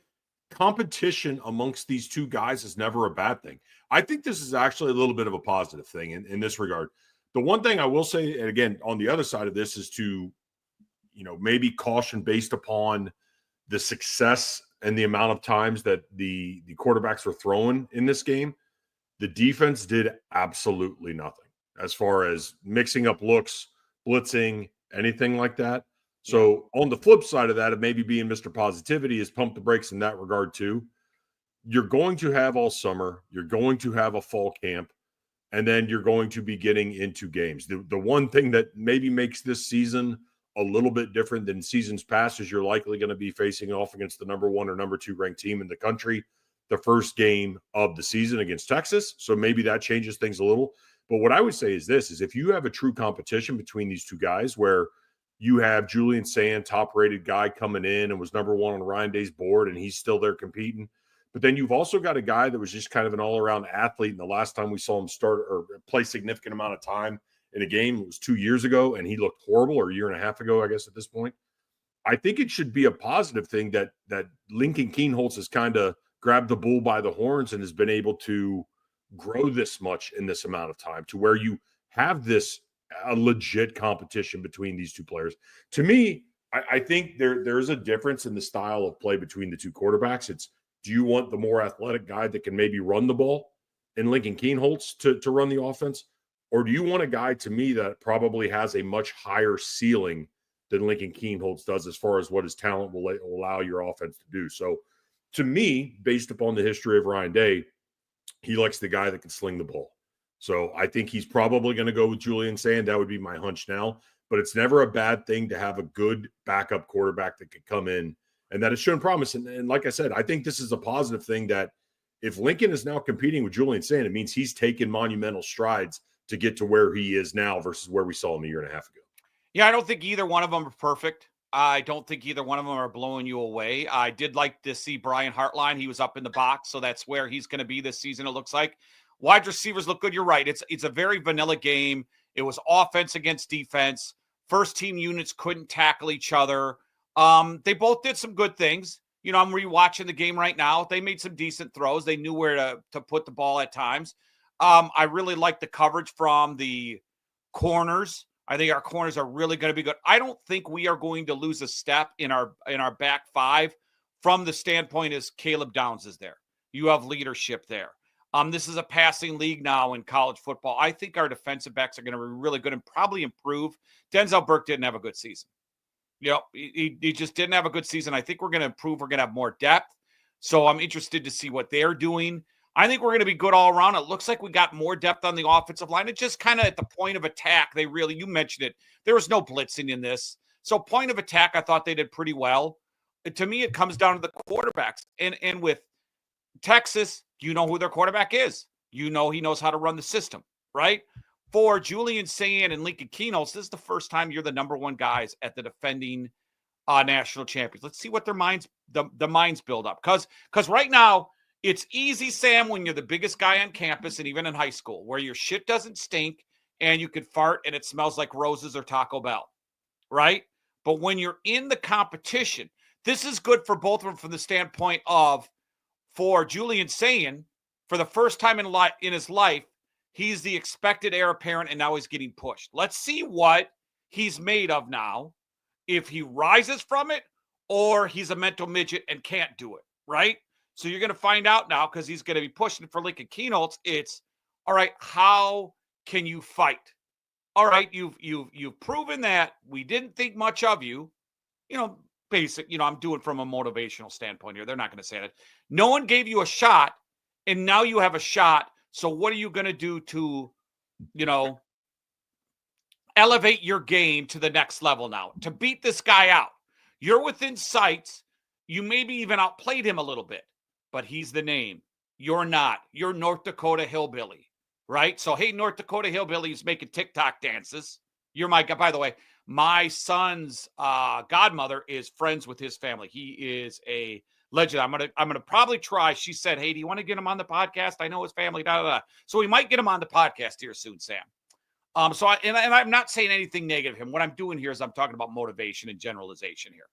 competition amongst these two guys is never a bad thing. I think this is actually a little bit of a positive thing in this regard. The one thing I will say, and again, on the other side of this, is to, maybe caution based upon the success and the amount of times that the quarterbacks were thrown in this game. The defense did absolutely nothing as far as mixing up looks, blitzing, anything like that. So on the flip side of that, of maybe being Mr. Positivity, is pump the brakes in that regard too. You're going to have all summer. You're going to have a fall camp. And then you're going to be getting into games. The one thing that maybe makes this season a little bit different than seasons past is you're likely going to be facing off against the number 1 or number 2 ranked team in the country the first game of the season against Texas. So maybe that changes things a little. But what I would say is this, is if you have a true competition between these two guys where you have Julian Sand, top-rated guy, coming in and was number 1 on Ryan Day's board, and he's still there competing. But then you've also got a guy that was just kind of an all-around athlete. And the last time we saw him start or play significant amount of time in a game was 2 years ago, and he looked horrible, or a year and a half ago, I guess, at this point. I think it should be a positive thing that Lincoln Kienholz has kind of grabbed the bull by the horns and has been able to grow this much in this amount of time to where you have this a legit competition between these two players. To me, I think there's a difference in the style of play between the two quarterbacks. It's, do you want the more athletic guy that can maybe run the ball in Lincoln Kienholz to run the offense? Or do you want a guy, to me, that probably has a much higher ceiling than Lincoln Kienholz does as far as what his talent will allow your offense to do? So to me, based upon the history of Ryan Day, he likes the guy that can sling the ball. So I think he's probably going to go with Julian Sand. That would be my hunch now. But it's never a bad thing to have a good backup quarterback that could come in and that has shown promise. And like I said, I think this is a positive thing that if Lincoln is now competing with Julian Sand, it means he's taken monumental strides to get to where he is now versus where we saw him a year and a half ago. Yeah, I don't think either one of them are perfect. I don't think either one of them are blowing you away. I did like to see Brian Hartline. He was up in the box, so that's where he's going to be this season, it looks like. Wide receivers look good. You're right. It's a very vanilla game. It was offense against defense. First team units couldn't tackle each other. They both did some good things. I'm rewatching the game right now. They made some decent throws. They knew where to put the ball at times. I really like the coverage from the corners. I think our corners are really going to be good. I don't think we are going to lose a step in our back five from the standpoint as Caleb Downs is there. You have leadership there. This is a passing league now in college football. I think our defensive backs are going to be really good and probably improve. Denzel Burke didn't have a good season. He just didn't have a good season. I think we're going to improve. We're going to have more depth. So I'm interested to see what they're doing. I think we're going to be good all around. It looks like we got more depth on the offensive line. It's just kind of at the point of attack. You mentioned it. There was no blitzing in this. So point of attack, I thought they did pretty well. To me, it comes down to the quarterbacks. And with Texas, you know who their quarterback is. He knows how to run the system, right? For Julian Sand and Lincoln Kienholz, this is the first time you're the number 1 guys at the defending national champions. Let's see what their minds build up. Because right now, it's easy, Sam, when you're the biggest guy on campus and even in high school, where your shit doesn't stink and you could fart and it smells like roses or Taco Bell, right? But when you're in the competition, this is good for both of them from the standpoint of, for Julian Sand, for the first time in his life, he's the expected heir apparent and now he's getting pushed. Let's see what he's made of now, if he rises from it or he's a mental midget and can't do it, right? So you're going to find out now because he's going to be pushing for Lincoln Kienholz. It's, all right, how can you fight? All right, you've proven that we didn't think much of you. I'm doing from a motivational standpoint here. They're not going to say that. No one gave you a shot, and now you have a shot. So what are you going to do to, elevate your game to the next level now, to beat this guy out. You're within sights. You maybe even outplayed him a little bit, but he's the name. You're not. You're North Dakota hillbilly, right? So, hey, North Dakota hillbilly is making TikTok dances. You're my guy. By the way, my son's godmother is friends with his family. He is a legend. I'm gonna probably try. She said, "Hey, do you want to get him on the podcast? I know his family." Da, da, da. So we might get him on the podcast here soon, Sam. So I'm not saying anything negative. Him. What I'm doing here is I'm talking about motivation and generalization here.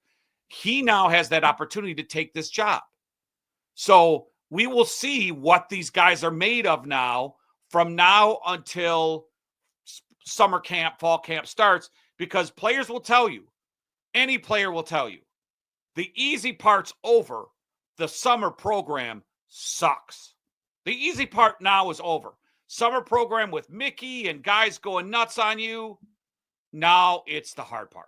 He now has that opportunity to take this job. So we will see what these guys are made of now from now until summer camp, fall camp starts, because players will tell you, any player will tell you, the easy part's over. The summer program sucks. The easy part now is over. Summer program with Mickey and guys going nuts on you. Now it's the hard part.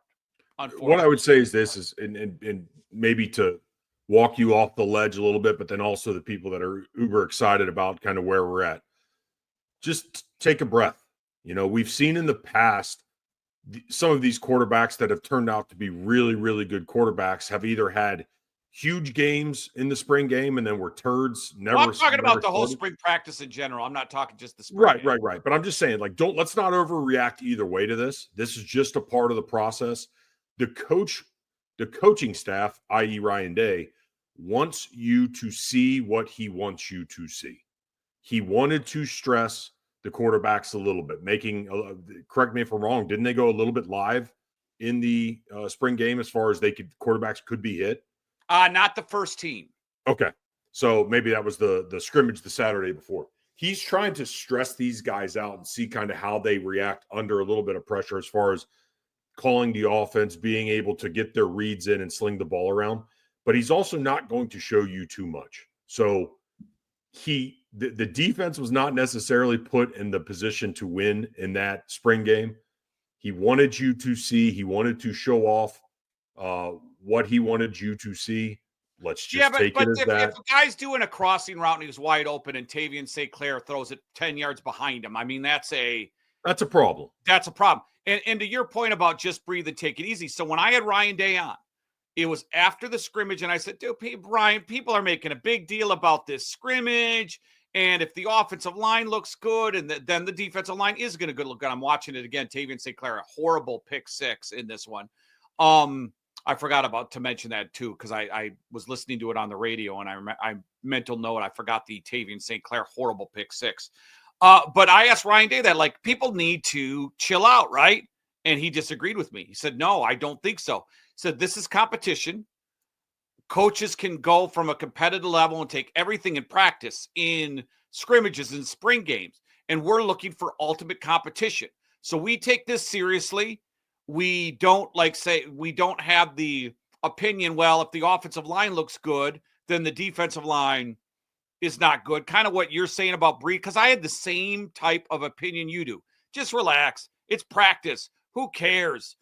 What I would say is this is, and maybe to walk you off the ledge a little bit, but then also the people that are uber excited about kind of where we're at. Just take a breath. You know, we've seen in the past some of these quarterbacks that have turned out to be really, really good quarterbacks have either had huge games in the spring game and then were turds. Never. Well, I'm talking about the whole started. spring practice in general. I'm not talking just the spring game. Right. But I'm just saying, like, let's not overreact either way to this. This is just a part of the process. The coaching staff, i.e. Ryan Day, wants you to see what he wants you to see. He wanted to stress the quarterbacks a little bit, correct me if I'm wrong, didn't they go a little bit live in the spring game as far as quarterbacks could be hit? Not the first team. Okay. So maybe that was the scrimmage the Saturday before. He's trying to stress these guys out and see kind of how they react under a little bit of pressure as far as calling the offense, being able to get their reads in and sling the ball around. But he's also not going to show you too much. So the defense was not necessarily put in the position to win in that spring game. He wanted you to see, he wanted to show off what he wanted you to see. Let's just take it as that. If a guy's doing a crossing route and he's wide open and Tavian St. Clair throws it 10 yards behind him, I mean, that's a problem. That's a problem. And to your point about just breathe and take it easy. So when I had Ryan Day on, it was after the scrimmage, and I said, dude, Ryan, people are making a big deal about this scrimmage. And if the offensive line looks good, and then the defensive line is going to look good. I'm watching it again. Tavian St. Clair, a horrible pick 6 in this one. I forgot to mention that too, because I was listening to it on the radio, and I mental note, I forgot the Tavian St. Clair horrible pick 6. But I asked Ryan Day that, like, people need to chill out, right? And he disagreed with me. He said, no, I don't think so. He said, this is competition. Coaches can go from a competitive level and take everything in practice in scrimmages and spring games. And we're looking for ultimate competition. So we take this seriously. We don't we don't have the opinion, well, if the offensive line looks good, then the defensive line is not good. Kind of what you're saying about Breed, because I had the same type of opinion you do. Just relax. It's practice. Who cares?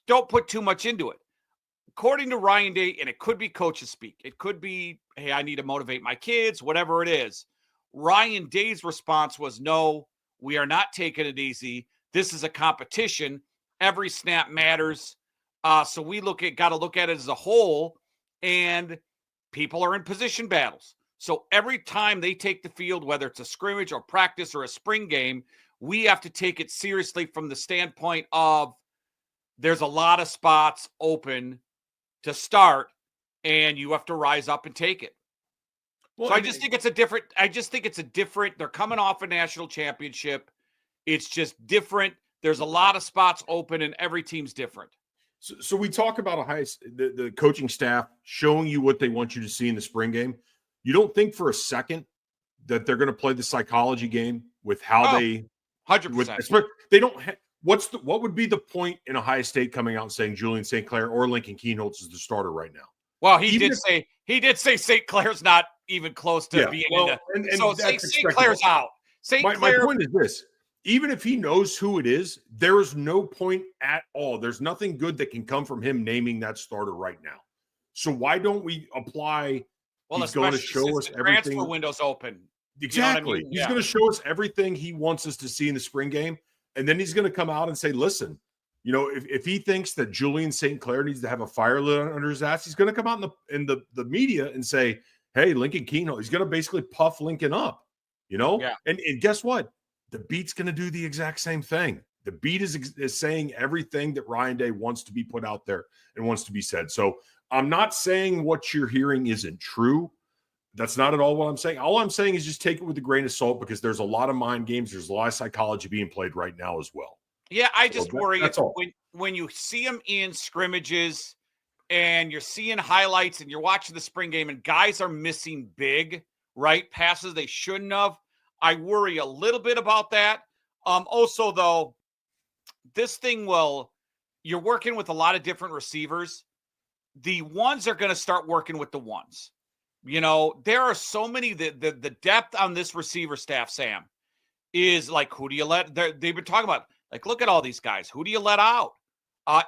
Don't put too much into it. According to Ryan Day, and it could be coaches speak. It could be, hey, I need to motivate my kids, whatever it is. Ryan Day's response was, no, we are not taking it easy. This is a competition. Every snap matters. So we got to look at it as a whole, and people are in position battles. So every time they take the field, whether it's a scrimmage or practice or a spring game, we have to take it seriously from the standpoint of there's a lot of spots open to start, and you have to rise up and take it. Well, so I just think it's a different, they're coming off a national championship. It's just different. There's a lot of spots open, and every team's different. So we talk about the coaching staff showing you what they want you to see in the spring game. You don't think for a second that they're going to play the psychology game with how they 100%. They don't. What would be the point in Ohio State coming out and saying Julian St. Clair or Lincoln Keenholz is the starter right now? Well, he did say St. Clair's not even close to being in the. So St. Clair's out. My point is this: even if he knows who it is, there is no point at all. There's nothing good that can come from him naming that starter right now. So why don't we apply? Well, he's going to show us everything. Transfer window's open. Exactly. You know what I mean? He's going to show us everything he wants us to see in the spring game. And then he's going to come out and say, listen, you know, if he thinks that Julian St. Clair needs to have a fire lit under his ass, he's going to come out in the media and say, hey, Lincoln Keenholz, he's going to basically puff Lincoln up, you know? Yeah. And guess what? The beat's going to do the exact same thing. The beat is saying everything that Ryan Day wants to be put out there and wants to be said. So I'm not saying what you're hearing isn't true. That's not at all what I'm saying. All I'm saying is just take it with a grain of salt, because there's a lot of mind games. There's a lot of psychology being played right now as well. Yeah, I just worry that's all. when you see them in scrimmages and you're seeing highlights and you're watching the spring game and guys are missing big, right, passes they shouldn't have. I worry a little bit about that. Also, though, this thing you're working with a lot of different receivers. The ones are going to start working with the ones. You know, there are so many, the depth on this receiver staff, Sam, is like, who do you let? They've been talking about, like, look at all these guys. Who do you let out?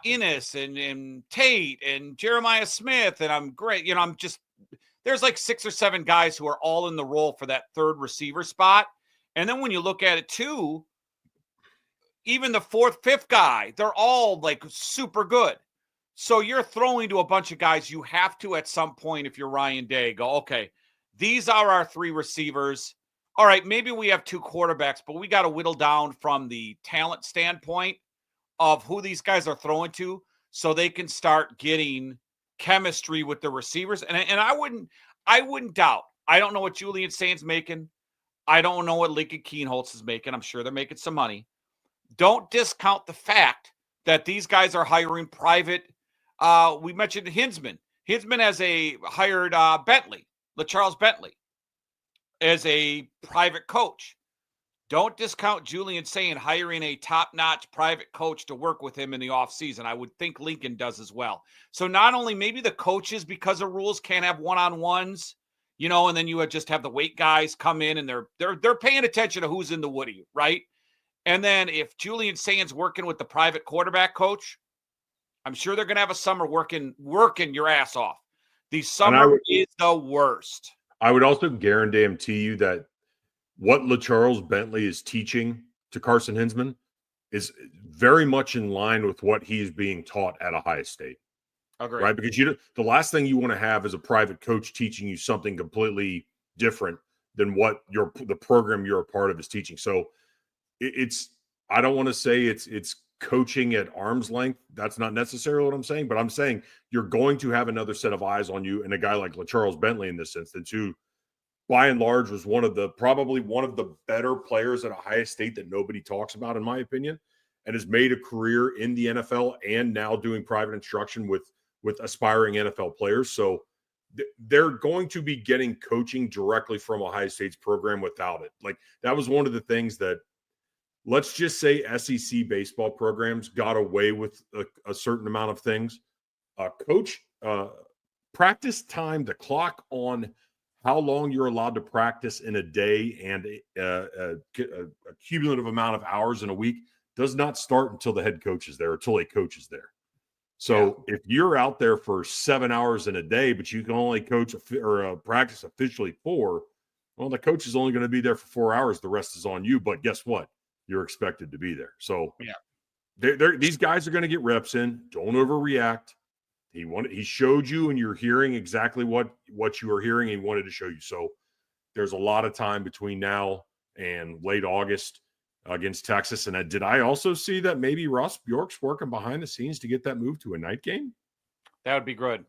Innes and Tate and Jeremiah Smith. And I'm great. You know, there's like 6 or 7 guys who are all in the role for that third receiver spot. And then when you look at it too, even the 4th, 5th guy, they're all like super good. So you're throwing to a bunch of guys. You have to, at some point, if you're Ryan Day, go, okay, these are our 3 receivers. All right, maybe we have 2 quarterbacks, but we got to whittle down from the talent standpoint of who these guys are throwing to so they can start getting chemistry with the receivers. And I wouldn't doubt. I don't know what Julian Saint's making. I don't know what Lincoln Keenholz is making. I'm sure they're making some money. Don't discount the fact that these guys are hiring private. We mentioned Hinsman. Hinsman has hired Bentley, LaCharles Bentley, as a private coach. Don't discount Julian Saint hiring a top-notch private coach to work with him in the offseason. I would think Lincoln does as well. So not only maybe the coaches, because of rules, can't have one-on-ones, you know, and then you would just have the weight guys come in and they're paying attention to who's in the woody, right? And then if Julian Saint's working with the private quarterback coach, I'm sure they're going to have a summer working your ass off. The summer is the worst. I would also guarantee you that what LaCharles Bentley is teaching to Carson Hinsman is very much in line with what he's being taught at Ohio State. Agreed. Right? Because the last thing you want to have is a private coach teaching you something completely different than what the program you're a part of is teaching. So I don't want to say it's coaching at arm's length. That's not necessarily what I'm saying, but I'm saying you're going to have another set of eyes on you, and a guy like LaCharles Bentley in this instance, who by and large was probably one of the better players at Ohio State that nobody talks about, in my opinion, and has made a career in the NFL and now doing private instruction with aspiring NFL players. So they're going to be getting coaching directly from Ohio State's program without it. Like, that was one of the things that, let's just say, SEC baseball programs got away with a certain amount of things. Practice time, the clock on how long you're allowed to practice in a day and a cumulative amount of hours in a week does not start until the head coach is there, until a coach is there. So if you're out there for 7 hours in a day, but you can only coach or practice officially 4, well, the coach is only going to be there for 4 hours. The rest is on you. But guess what? You're expected to be there. So these guys are going to get reps in. Don't overreact. He showed you, and you're hearing exactly what you were hearing. He wanted to show you. So there's a lot of time between now and late August against Texas. And did I also see that maybe Ross Bjork's working behind the scenes to get that move to a night game? That would be good.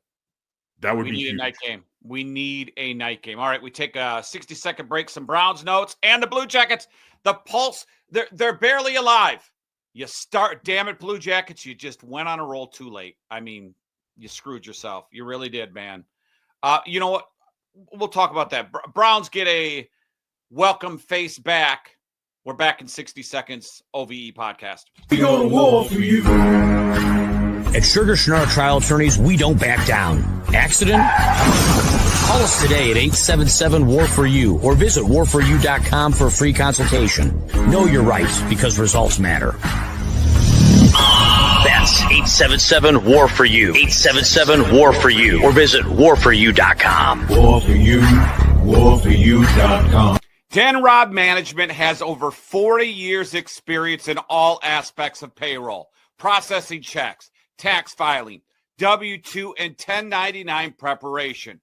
That would be huge. A night game. We need a night game. All right, we take a 60-second break, some Browns notes, and the Blue Jackets. The Pulse, they're barely alive. Damn it, Blue Jackets, you just went on a roll too late. I mean, you screwed yourself. You really did, man. You know what? We'll talk about that. Browns get a welcome face back. We're back in 60 seconds. OVE podcast. We go to war for you. At Schuerger Trial Attorneys, we don't back down. Accident? Call us today at 877-WAR-FOR-YOU or visit warforyou.com for a free consultation. Know your rights, because results matter. That's 877-WAR-FOR-YOU. 877-WAR-FOR-YOU or visit warforyou.com. War for you, warforyou.com. Dan Robb Management has over 40 years experience in all aspects of payroll, processing checks, tax filing, W-2 and 1099 preparation.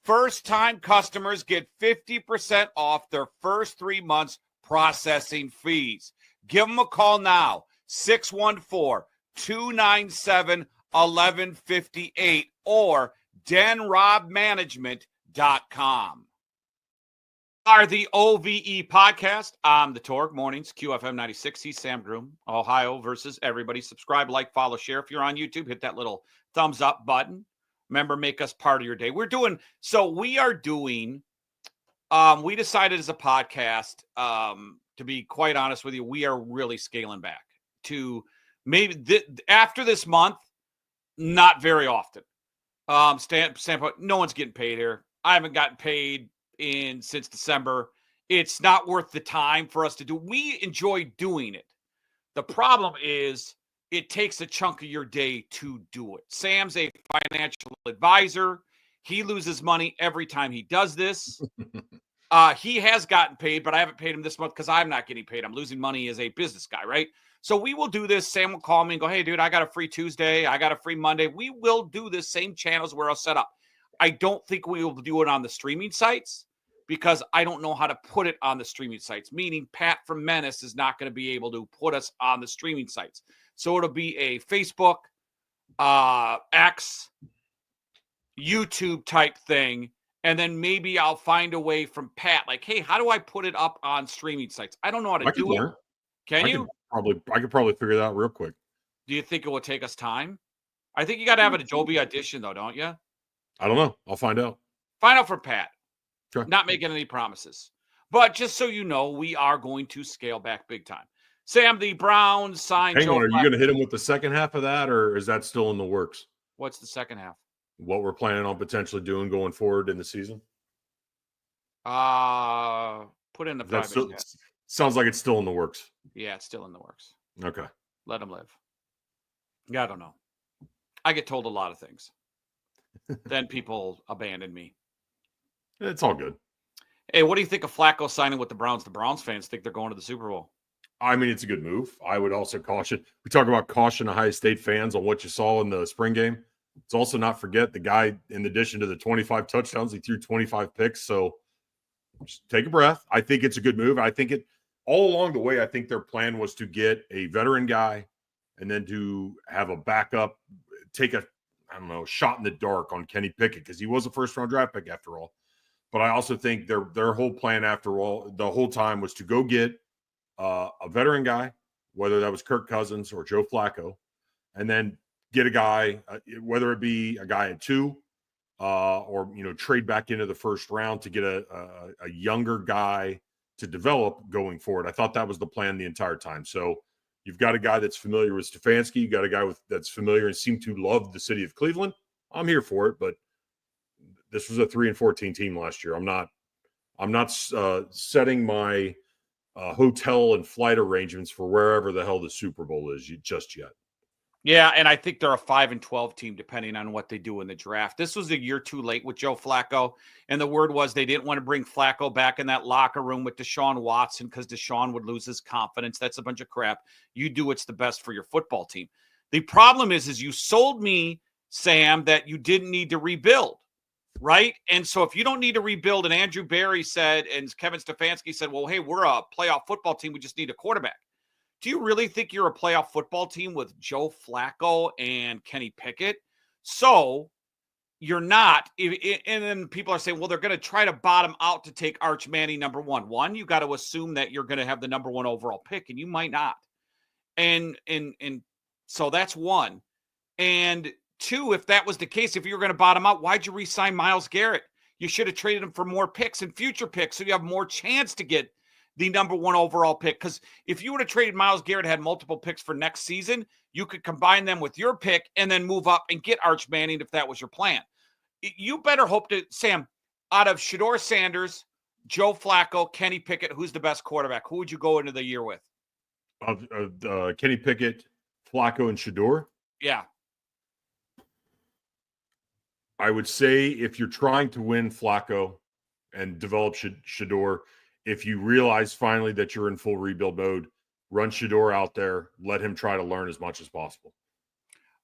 First-time customers get 50% off their first 3 months processing fees. Give them a call now, 614-297-1158 or denrobmanagement.com. Are the OVE podcast. I'm the Torque Mornings, QFM 96. He's Sam Groom, Ohio versus everybody. Subscribe, like, follow, share. If you're on YouTube, hit that little thumbs up button. Remember, make us part of your day. We decided as a podcast, to be quite honest with you, we are really scaling back to maybe after this month, not very often. Standpoint, no one's getting paid here. I haven't gotten paid since December. It's not worth the time for us to do. We enjoy doing it. The problem is it takes a chunk of your day to do it. Sam's a financial advisor. He loses money every time he does this. He has gotten paid, but I haven't paid him this month because I'm not getting paid. I'm losing money as a business guy, right? So we will do this. Sam will call me and go, hey, dude, I got a free Tuesday. I got a free Monday. We will do this same channels where I'll set up. I don't think we will do it on the streaming sites because I don't know how to put it on the streaming sites, meaning Pat from Menace is not going to be able to put us on the streaming sites. So it'll be a Facebook, X, YouTube type thing. And then maybe I'll find a way from Pat, like, hey, how do I put it up on streaming sites? I don't know how to do it. Can you? I could probably figure it out real quick. Do you think it will take us time? I think you got to have an Adobe Audition, though, don't you? I don't know. I'll find out. Find out from Pat. Sure. Not making any promises. But just so you know, we are going to scale back big time. Sam, the Browns signed Hang on, are you going to hit him with the second half of that, or is that still in the works? What's the second half? What we're planning on potentially doing going forward in the season? Put in the private chat. Sounds like it's still in the works. Yeah, it's still in the works. Okay. Let him live. Yeah, I don't know. I get told a lot of things. Then people abandon me. It's all good. Hey, what do you think of Flacco signing with the Browns? The Browns fans think they're going to the Super Bowl. I mean, it's a good move. I would also caution. We talk about caution Ohio State fans on what you saw in the spring game. Let's also not forget the guy, in addition to the 25 touchdowns, he threw 25 picks. So just take a breath. I think it's a good move. I think all along the way, I think their plan was to get a veteran guy and then to have a backup, take a shot in the dark on Kenny Pickett because he was a first-round draft pick after all. But I also think their whole plan after all, the whole time was to go get a veteran guy, whether that was Kirk Cousins or Joe Flacco, and then get a guy, whether it be a guy at 2 or, trade back into the first round to get a younger guy to develop going forward. I thought that was the plan the entire time. So you've got a guy that's familiar with Stefanski. You got a guy that's familiar and seemed to love the city of Cleveland. I'm here for it, but this was a 3-14 team last year. I'm not setting my hotel and flight arrangements for wherever the hell the Super Bowl is just yet. Yeah, and I think they're a 5-12 team, depending on what they do in the draft. This was a year too late with Joe Flacco, and the word was they didn't want to bring Flacco back in that locker room with Deshaun Watson because Deshaun would lose his confidence. That's a bunch of crap. You do what's the best for your football team. The problem is you sold me, Sam, that you didn't need to rebuild, right? And so if you don't need to rebuild, and Andrew Berry said, and Kevin Stefanski said, well, hey, we're a playoff football team. We just need a quarterback. Do you really think you're a playoff football team with Joe Flacco and Kenny Pickett? So you're not. And then people are saying, well, they're going to try to bottom out to take Arch Manning number 1. One, you got to assume that you're going to have the number 1 overall pick, and you might not. And so that's one. And two, if that was the case, if you were going to bottom out, why'd you re-sign Myles Garrett? You should have traded him for more picks and future picks so you have more chance to get the number 1 overall pick. Because if you would have traded Myles Garrett, had multiple picks for next season, you could combine them with your pick and then move up and get Arch Manning if that was your plan. You better hope to, Sam, out of Shedeur Sanders, Joe Flacco, Kenny Pickett, who's the best quarterback? Who would you go into the year with? Kenny Pickett, Flacco, and Shedeur? Yeah. I would say if you're trying to win Flacco and develop Shedeur, if you realize finally that you're in full rebuild mode, run Shedeur out there, let him try to learn as much as possible.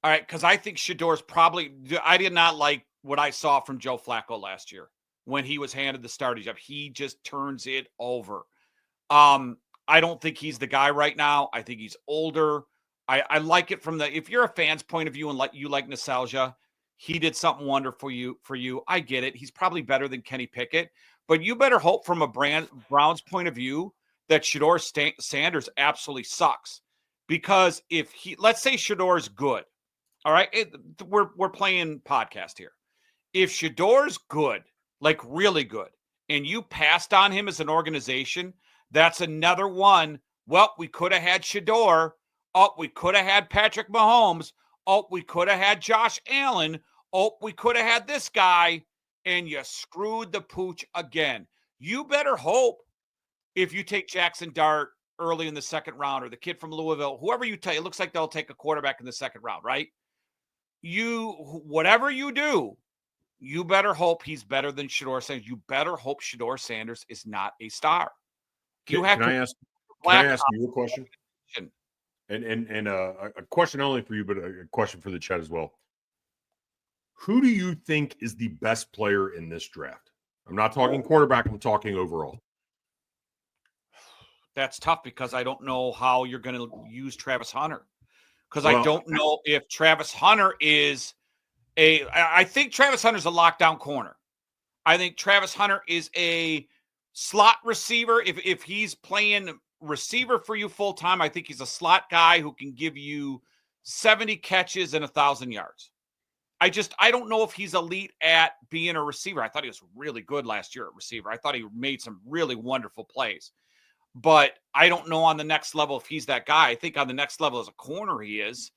All right, because I think Shedor's probably – I did not like what I saw from Joe Flacco last year when he was handed the starting job. He just turns it over. I don't think he's the guy right now. I think he's older. I like it from the – if you're a fan's point of view and you like nostalgia, he did something wonderful for you. I get it. He's probably better than Kenny Pickett. But you better hope from a Browns point of view that Shedeur Sanders absolutely sucks. Because if he – let's say Shedor's good. All right, we're playing podcast here. If Shedeur's good, like really good, and you passed on him as an organization, that's another one. Well, we could have had Shedeur. Oh, we could have had Patrick Mahomes. Oh, we could have had Josh Allen. Oh, we could have had this guy, and you screwed the pooch again. You better hope if you take Jackson Dart early in the second round or the kid from Louisville, whoever you take, it looks like they'll take a quarterback in the second round, right? Whatever you do, you better hope he's better than Shedeur Sanders. You better hope Shedeur Sanders is not a star. Can I ask you a question? And a question not only for you, but a question for the chat as well. Who do you think is the best player in this draft? I'm not talking quarterback. I'm talking overall. That's tough because I don't know how you're going to use Travis Hunter. Because I don't know if Travis Hunter is I think Travis Hunter's a lockdown corner. I think Travis Hunter is a slot receiver. If he's playing receiver for you full time, I think he's a slot guy who can give you 70 catches and 1,000 yards. I don't know if he's elite at being a receiver. I thought he was really good last year at receiver. I thought he made some really wonderful plays. But I don't know on the next level if he's that guy. I think on the next level as a corner he is.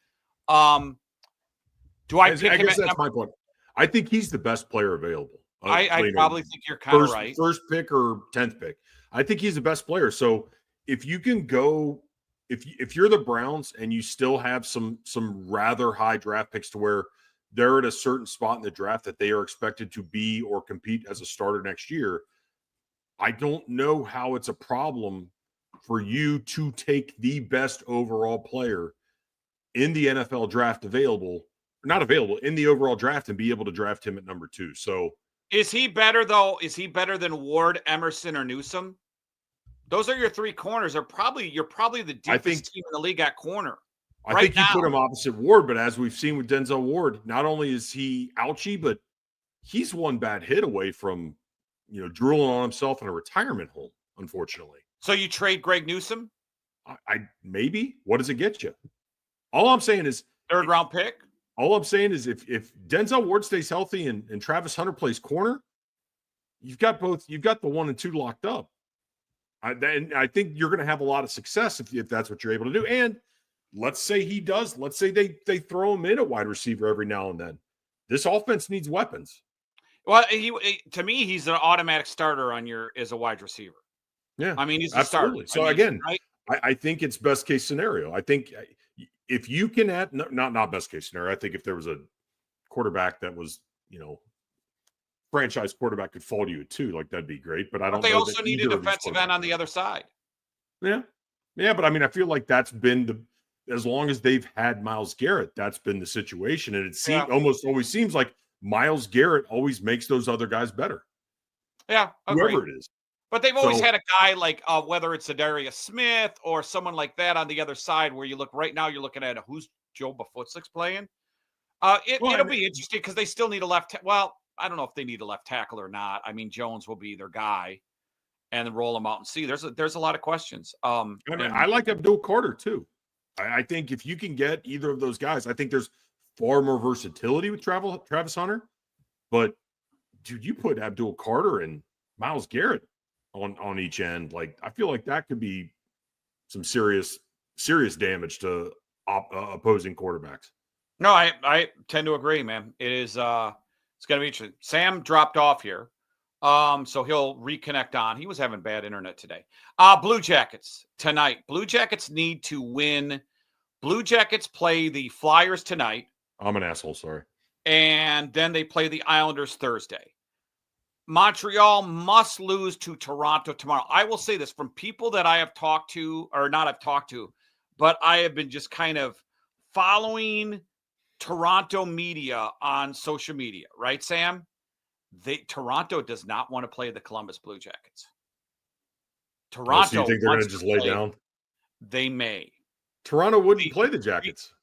Do I pick him? I guess that's my point. I think he's the best player available. I probably think you're kind of right. First pick or 10th pick. I think he's the best player. So if you can go, if you're the Browns and you still have some rather high draft picks to where they're at a certain spot in the draft that they are expected to be or compete as a starter next year, I don't know how it's a problem for you to take the best overall player in the NFL draft in the overall draft and be able to draft him at number 2. So is he better though? Is he better than Ward, Emerson, or Newsome? Those are your 3 corners. You're probably the deepest team in the league at corner. I think you put him opposite Ward, but as we've seen with Denzel Ward, not only is he ouchy, but he's one bad hit away from drooling on himself in a retirement home, unfortunately. So you trade Greg Newsome? I maybe. What does it get you? All I'm saying is 3rd round pick. All I'm saying is if Denzel Ward stays healthy and Travis Hunter plays corner, you've got the 1 and 2 locked up. I think you're going to have a lot of success if that's what you're able to do. And let's say he does. Let's say they throw him in at wide receiver every now and then. This offense needs weapons. Well, to me, he's an automatic starter as a wide receiver. Yeah, I mean, he's a absolutely. starter. So again, right? I think it's best case scenario. I think if you can add not best case scenario. I think if there was a quarterback that was franchise quarterback could fall to you at 2, like that'd be great. But I don't. They also need a defensive end on the other side. Yeah. But I mean, I feel like that's been as long as they've had Myles Garrett, that's been the situation, and it almost always seems like Myles Garrett always makes those other guys better. Yeah, whoever it is. But they've always had a guy like whether it's a Darius Smith or someone like that on the other side where you look right now, you're looking at who's Joe Bafutsik's playing. It'll be interesting because they still need a left. Well, I don't know if they need a left tackle or not. I mean, Jones will be their guy and then roll him out and see. There's a lot of questions. I like Abdul Carter too. I think if you can get either of those guys, I think there's far more versatility with Travis Hunter. But dude, you put Abdul Carter and Myles Garrett on each end, like I feel like that could be some serious damage to opposing quarterbacks. No, I tend to agree, man. It is it's going to be interesting. Sam dropped off here, so he'll reconnect on. He was having bad internet today. Blue Jackets tonight. Blue Jackets need to win. Blue Jackets play the Flyers tonight. I'm an asshole, sorry. And then they play the Islanders Thursday. Montreal must lose to Toronto tomorrow. I will say this from people that I have talked to, or not I've talked to, but I have been just kind of following Toronto media on social media, right, Sam? Toronto does not want to play the Columbus Blue Jackets. Toronto. So you think they're going to just lay down? They may. Toronto wouldn't play the Jackets.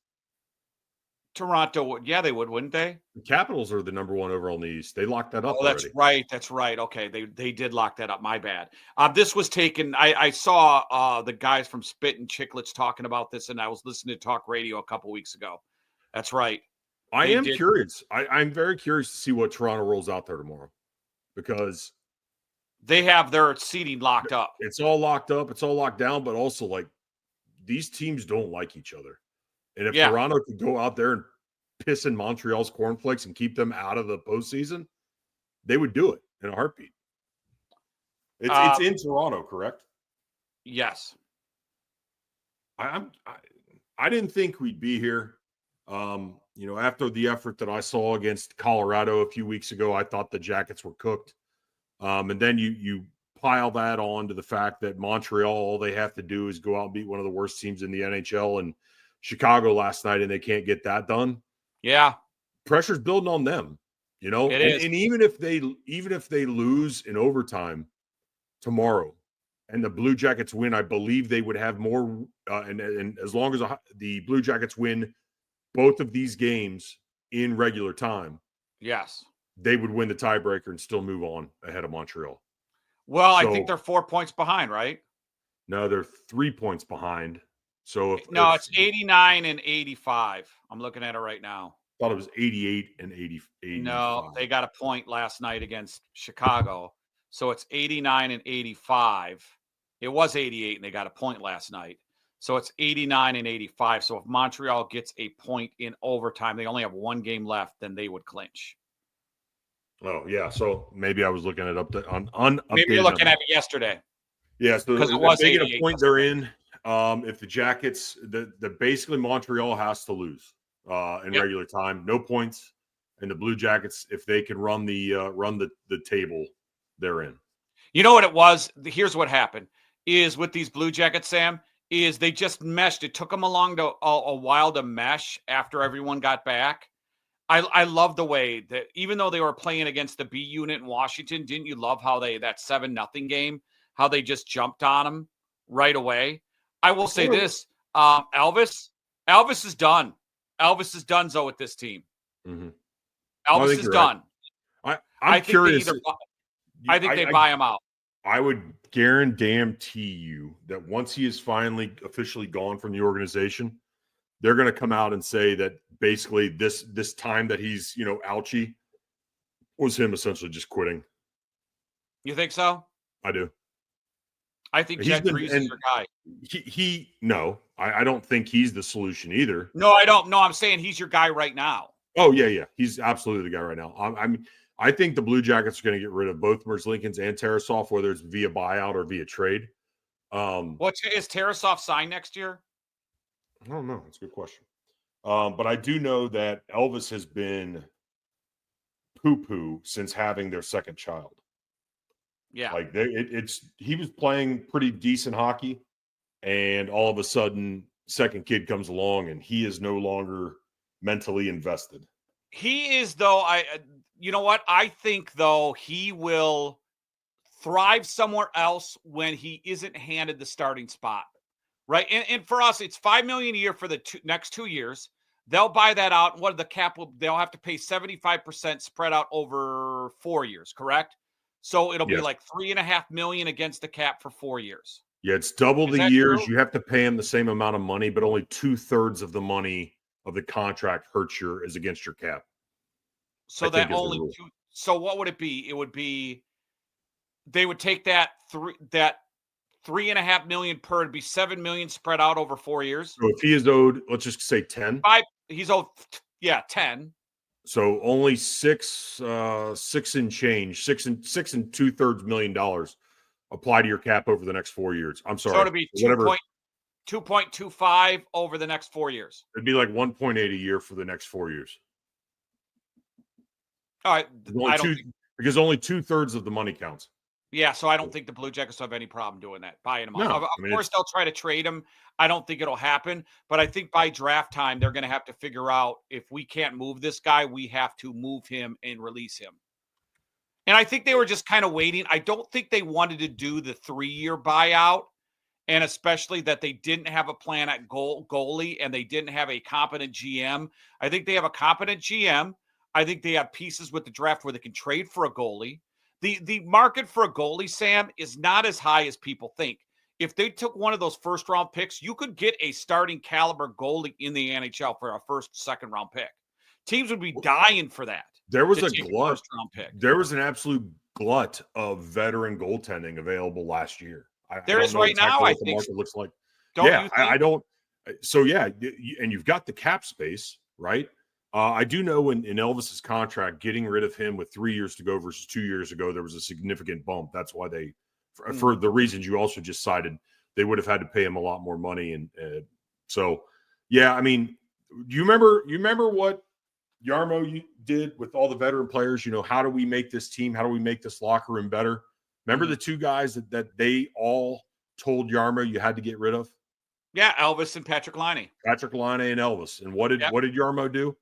Toronto would. Yeah, they would, wouldn't they? The Capitals are the number one overall in the East. They locked that up that's already. right. That's right. Okay, they did lock that up. My bad. This was taken. I saw the guys from Spit and Chicklets talking about this, and I was listening to talk radio a couple weeks ago. That's right. I am curious. I'm very curious to see what Toronto rolls out there tomorrow, because they have their seating locked up. It's all locked up. It's all locked down. But also, like, these teams don't like each other. And if Toronto could go out there and piss in Montreal's cornflakes and keep them out of the postseason, they would do it in a heartbeat. It's in Toronto, correct? Yes. I didn't think we'd be here. After the effort that I saw against Colorado a few weeks ago, I thought the Jackets were cooked. And then you pile that on to the fact that Montreal, all they have to do is go out and beat one of the worst teams in the NHL, and Chicago last night, and they can't get that done. Yeah. Pressure's building on them, and even if they lose in overtime tomorrow and the Blue Jackets win, I believe they would have more. And as long as the Blue Jackets win both of these games in regular time, yes, they would win the tiebreaker and still move on ahead of Montreal. Well, I think they're 4 points behind, right? No, they're 3 points behind. So it's 89 and 85. I'm looking at it right now. I thought it was 88 and 80. No, they got a point last night against Chicago. So it's 89 and 85. It was 88 and they got a point last night. So it's 89 and 85. So if Montreal gets a point in overtime, they only have one game left, then they would clinch. Oh, yeah. So maybe I was looking at on maybe you're looking at it yesterday. Yeah, so because it was they get a point they're in. If the Jackets, the basically Montreal has to lose in regular time, no points, and the Blue Jackets, if they can run the table, they're in. You know what it was? Here's what happened: is with these Blue Jackets, Sam, is they just meshed. It took them a while to mesh after everyone got back. I love the way that even though they were playing against the B unit in Washington, didn't you love how that 7-0 game, how they just jumped on them right away? I will say this, Elvis is done. Elvis is donezo with this team. Mm-hmm. Elvis is done. Right. I'm curious. I think they buy him out. I would guarantee you that once he is finally officially gone from the organization, they're going to come out and say that basically this time that he's, ouchie was him essentially just quitting. You think so? I do. I think Jed Breeze is your guy. No, I don't think he's the solution either. No, I don't. No, I'm saying he's your guy right now. Oh, yeah. He's absolutely the guy right now. I think the Blue Jackets are going to get rid of both Merzlikins and Tarasov, whether it's via buyout or via trade. Is Tarasov signed next year? I don't know. That's a good question. But I do know that Elvis has been poo-poo since having their second child. Yeah. Like he was playing pretty decent hockey, and all of a sudden, second kid comes along, and he is no longer mentally invested. He is, though. You know what? I think, though, he will thrive somewhere else when he isn't handed the starting spot. Right. And for us, it's $5 million a year for the next 2 years. They'll buy that out. What the cap will, they'll have to pay 75% spread out over 4 years, correct? So it'll be like $3.5 million against the cap for 4 years. Yeah, it's double the years. True? You have to pay him the same amount of money, but only 2/3 of the money of the contract is against your cap. So that only two. So what would it be? It would be they would take that $3.5 million per, it'd be $7 million spread out over 4 years. So if he is owed, let's just say 10. He's owed, 10. So only six and change, $6 and $2/3 million apply to your cap over the next 4 years. I'm sorry. So it'll be 2.25 over the next 4 years. It'd be like 1.8 a year for the next 4 years. All right. because only 2/3 of the money counts. Yeah, so I don't think the Blue Jackets have any problem doing that, buying him off. No, Of I mean, course, they'll try to trade him. I don't think it'll happen, but I think by draft time, they're going to have to figure out if we can't move this guy, we have to move him and release him. And I think they were just kind of waiting. I don't think they wanted to do the 3-year buyout, and especially that they didn't have a plan at goalie and they didn't have a competent GM. I think they have a competent GM. I think they have pieces with the draft where they can trade for a goalie. The market for a goalie, Sam, is not as high as people think. If they took one of those first-round picks, you could get a starting caliber goalie in the NHL for a first, second-round pick. Teams would be dying for that. There was a glut. First-round pick. There was an absolute glut of veteran goaltending available last year. There is right now, I think. The market looks like. Don't you think? I don't. So, yeah, and you've got the cap space, right? I do know in Elvis's contract, getting rid of him with 3 years to go versus 2 years ago, there was a significant bump. That's why they, for the reasons you also just cited, they would have had to pay him a lot more money. And so, yeah, I mean, you remember what Jarmo did with all the veteran players? You know, how do we make this team? How do we make this locker room better? Remember the two guys that they all told Jarmo you had to get rid of? Yeah, Elvis and Patrick Laine. Patrick Laine and Elvis. And what did Jarmo do?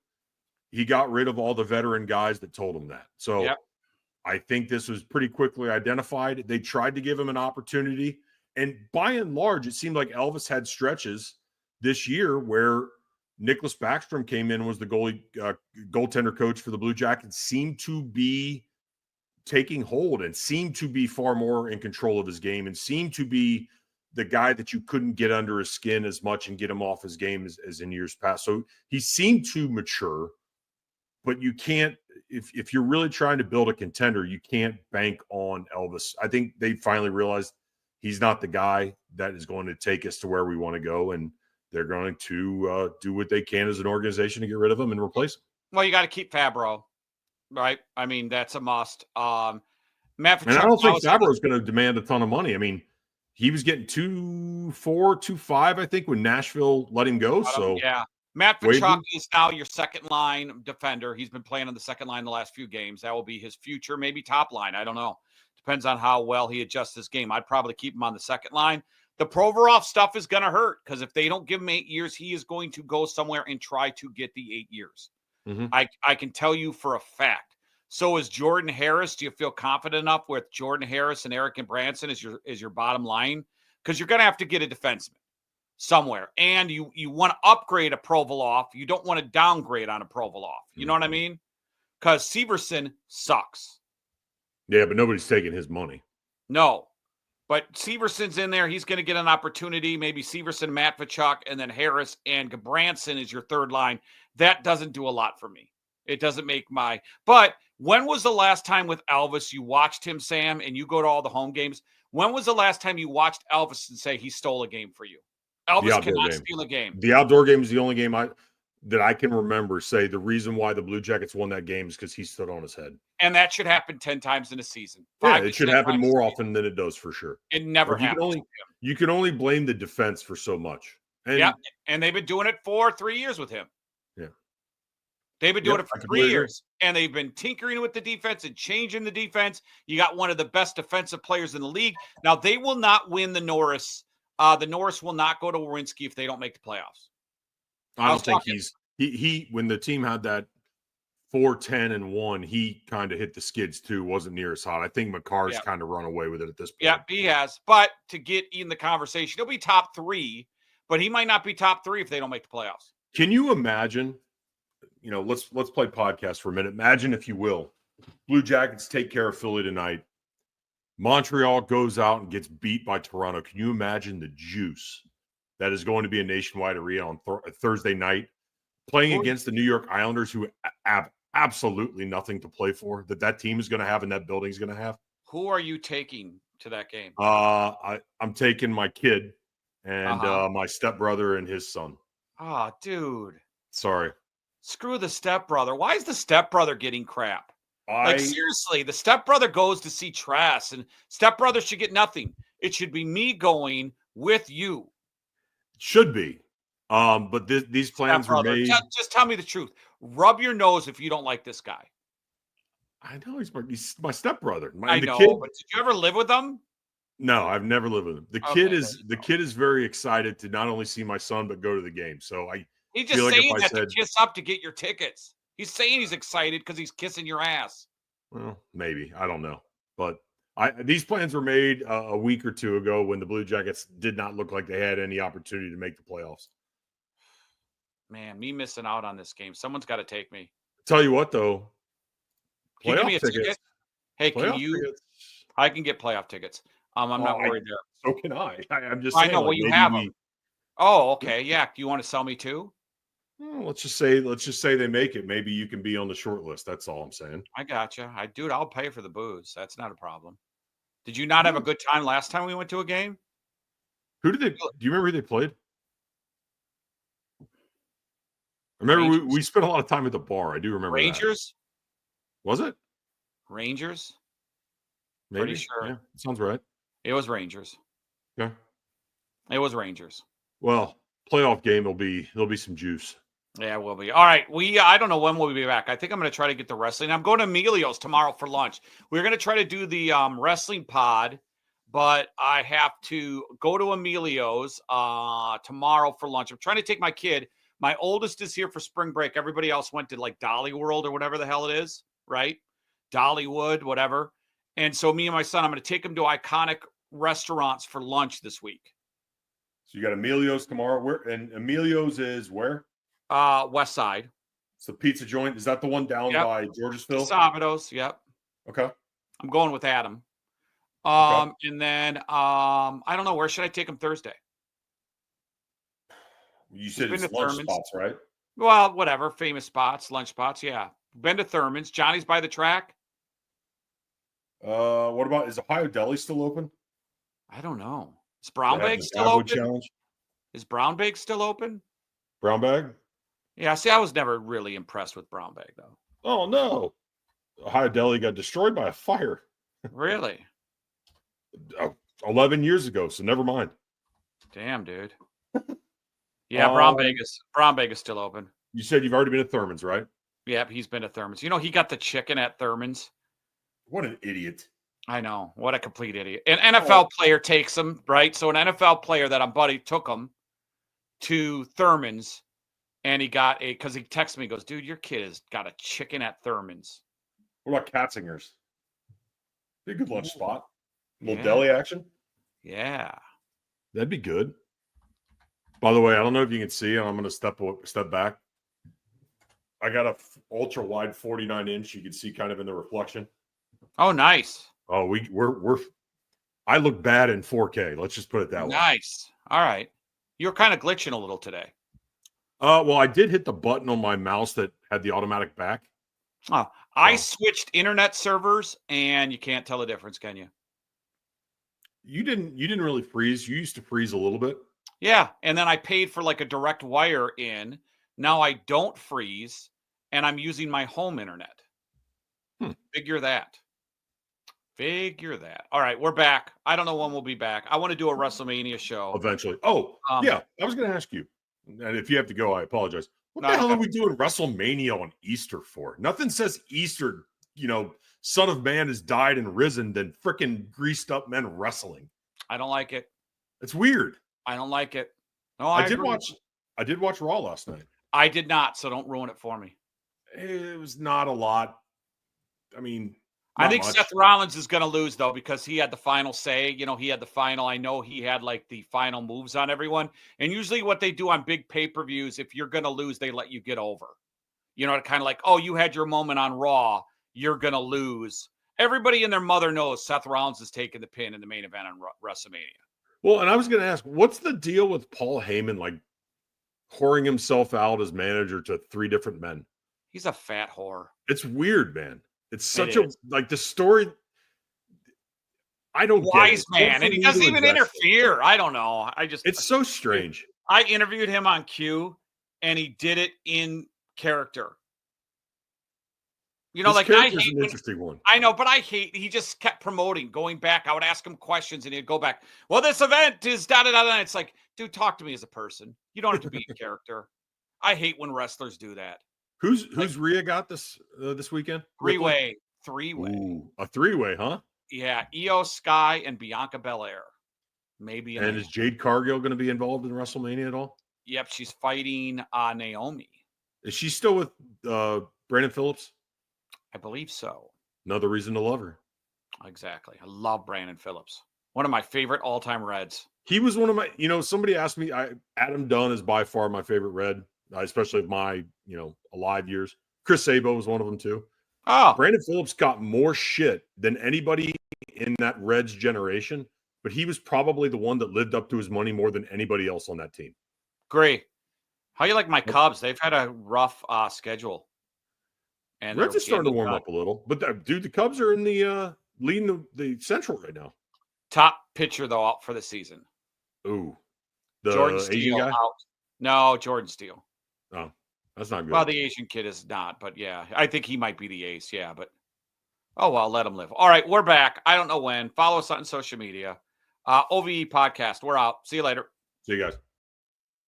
He got rid of all the veteran guys that told him that. So I think this was pretty quickly identified. They tried to give him an opportunity. And by and large, it seemed like Elvis had stretches this year where Nicholas Backstrom came in, was the goaltender coach for the Blue Jackets, seemed to be taking hold and seemed to be far more in control of his game and seemed to be the guy that you couldn't get under his skin as much and get him off his game as in years past. So he seemed to mature. But you can't, if you're really trying to build a contender, you can't bank on Elvis. I think they finally realized he's not the guy that is going to take us to where we want to go, and they're going to do what they can as an organization to get rid of him and replace him. Well, you got to keep Fabro, right? I mean, that's a must. Matt Tkachuk, and I don't think Fabro is going to demand a ton of money. I mean, he was getting 2.4, 2.5, I think, when Nashville let him go. So yeah. Matt Tkachuk is now your second-line defender. He's been playing on the second line the last few games. That will be his future, maybe top line. I don't know. Depends on how well he adjusts his game. I'd probably keep him on the second line. The Provorov stuff is going to hurt because if they don't give him 8 years, he is going to go somewhere and try to get the 8 years. Mm-hmm. I can tell you for a fact. So is Jordan Harris. Do you feel confident enough with Jordan Harris and Eric and Branson as your bottom line? Because you're going to have to get a defenseman somewhere. And you want to upgrade a Provorov. You don't want to downgrade on a Provorov. You know what I mean? Because Severson sucks. Yeah, but nobody's taking his money. No. But Severson's in there. He's going to get an opportunity. Maybe Severson, Matt Tkachuk, and then Harris and Branson is your third line. That doesn't do a lot for me. It doesn't make my... But when was the last time with Elvis you watched him, Sam, and you go to all the home games? When was the last time you watched Elvis and say he stole a game for you? Elvis cannot steal a game. The outdoor game is the only game that I can remember say the reason why the Blue Jackets won that game is because he stood on his head. And that should happen 10 times in a season. Yeah, it should happen more often than it does for sure. It never happens. You can only blame the defense for so much. And they've been doing it for 3 years with him. Yeah. They've been doing it for 3 years. And they've been tinkering with the defense and changing the defense. You got one of the best defensive players in the league. Now, they will not win the Norris. The Norris will not go to Werenski if they don't make the playoffs. I don't think he when the team had that 4-10-1, he kind of hit the skids too. Wasn't near as hot. I think McCarr's kind of run away with it at this point. Yeah, he has. But to get in the conversation, he'll be top 3, but he might not be top 3 if they don't make the playoffs. Can you imagine? You know, let's play podcast for a minute. Imagine, if you will, Blue Jackets take care of Philly tonight. Montreal goes out and gets beat by Toronto. Can you imagine the juice that is going to be a nationwide arena on Thursday night, playing against the New York Islanders, who have absolutely nothing to play for, that team is going to have and that building is going to have? Who are you taking to that game? I'm taking my kid and my stepbrother and his son. Oh, dude. Sorry. Screw the stepbrother. Why is the stepbrother getting crap? Like, seriously, the stepbrother goes to see Trask, and stepbrother should get nothing. It should be me going with you. Should be. But these plans were made. Just tell me the truth. Rub your nose if you don't like this guy. I know he's my stepbrother. I know, but did you ever live with him? No, I've never lived with him. The kid is very excited to not only see my son but go to the game. So he's just saying that to kiss up to get your tickets. He's saying he's excited because he's kissing your ass. Well, maybe. I don't know. But these plans were made a week or two ago when the Blue Jackets did not look like they had any opportunity to make the playoffs. Man, me missing out on this game. Someone's got to take me. Tell you what, though. Can you give me a ticket? Hey, can you? Tickets. I can get playoff tickets. I'm not worried there. So can I. I'm just saying. I know. Well, you have them. Oh, okay. Yeah. Do you want to sell me too? Well, let's just say they make it. Maybe you can be on the short list. That's all I'm saying. I gotcha. I'll pay for the booze. That's not a problem. Did you not have a good time last time we went to a game? Do you remember who they played? I remember we spent a lot of time at the bar. I do remember Rangers. That. Was it? Rangers? Maybe. Pretty sure. Yeah, sounds right. It was Rangers. Yeah. It was Rangers. Well, playoff game there'll be some juice. Yeah, it will be. All right. I don't know when we'll be back. I think I'm going to try to get the wrestling. I'm going to Emilio's tomorrow for lunch. We're going to try to do the wrestling pod, but I have to go to Emilio's tomorrow for lunch. I'm trying to take my kid. My oldest is here for spring break. Everybody else went to like Dolly World or whatever the hell it is, right? Dollywood, whatever. And so me and my son, I'm going to take him to iconic restaurants for lunch this week. So you got Emilio's tomorrow. And Emilio's is where? West Side. It's the pizza joint. Is that the one down by Georgesville? Sabados, yep. Okay. I'm going with Adam. Okay. And then I don't know, where should I take him Thursday? You said it's lunch spots, right? Well, whatever. Famous spots, lunch spots, yeah. Been to Thurman's. Johnny's by the track. What about, is Ohio Deli still open? I don't know. Is Brown Bag still open? Challenge? Is Brown Bag still open? Brown Bag? Yeah, see, I was never really impressed with Brown Bag, though. Oh, no. Ohio Deli got destroyed by a fire. Really? 11 years ago, so never mind. Damn, dude. Yeah, Brown Bag is still open. You said you've already been at Thurman's, right? Yep, he's been to Thurman's. You know, he got the chicken at Thurman's. What an idiot. I know. What a complete idiot. An NFL player takes him, right? So an NFL player that I'm buddy took him to Thurman's, and he got because he texted me, he goes, dude, your kid has got a chicken at Thurman's. What about Katzinger's? Be a good lunch spot. A little deli action? Yeah. That'd be good. By the way, I don't know if you can see, and I'm going to step back. I got a ultra wide 49-inch. You can see kind of in the reflection. Oh, nice. Oh, we're. I look bad in 4K. Let's just put it that way. Nice. All right. You're kind of glitching a little today. Well, I did hit the button on my mouse that had the automatic back. Oh, I switched internet servers, and you can't tell the difference, can you? You didn't really freeze. You used to freeze a little bit. Yeah, and then I paid for like a direct wire in. Now I don't freeze, and I'm using my home internet. Figure that. All right, we're back. I don't know when we'll be back. I want to do a WrestleMania show. Eventually. Oh, yeah. I was going to ask you. And if you have to go, I apologize. What the hell are we doing WrestleMania on Easter for? Nothing says Easter, Son of Man has died and risen than frickin' greased up men wrestling. I don't like it. It's weird. I don't like it. No, I did watch Raw last night. I did not, so don't ruin it for me. It was not a lot. I mean, I think much. Seth Rollins is going to lose, though, because he had the final say. He had the final. I know he had like the final moves on everyone. And usually what they do on big pay-per-views, if you're going to lose, they let you get over. Kind of like, oh, you had your moment on Raw. You're going to lose. Everybody and their mother knows Seth Rollins is taking the pin in the main event on WrestleMania. Well, and I was going to ask, what's the deal with Paul Heyman, like, whoring himself out as manager to 3 different men? He's a fat whore. It's weird, man. It's such the story. I don't wise man, and he doesn't even interfere. I don't know. It's so strange. I interviewed him on Q, and he did it in character. Like I hate an interesting one. I know, but I hate. He just kept promoting, going back. I would ask him questions, and he'd go back. Well, this event is da da da da. It's like, dude, talk to me as a person. You don't have to be a character. I hate when wrestlers do that. Who's Rhea got this weekend? Three-way three-way. Ooh, a three-way, huh? Yeah, Io Sky and Bianca Belair. Maybe. And is Jade Cargill going to be involved in WrestleMania at all? Yep, she's fighting Naomi. Is she still with Brandon Phillips? I believe so. Another reason to love her. Exactly. I love Brandon Phillips. One of my favorite all-time Reds. He was one of my, somebody asked me, Adam Dunn is by far my favorite Red, especially of my, alive years. Chris Sabo was one of them too. Oh, Brandon Phillips got more shit than anybody in that Reds generation, but he was probably the one that lived up to his money more than anybody else on that team. great. How you like my Cubs? They've had a rough schedule. And Reds are starting to warm up a little, but the Cubs are in the leading the Central right now. Top pitcher though out for the season. Ooh, the Jordan Asian Steele guy? out. No, Jordan Steele. Oh, that's not good. Well, the Asian kid is not, but yeah, I think he might be the ace. Yeah, but oh well, let him live. All right, we're back. I don't know when. Follow us on social media. OVE podcast. We're out. See you later. See you guys.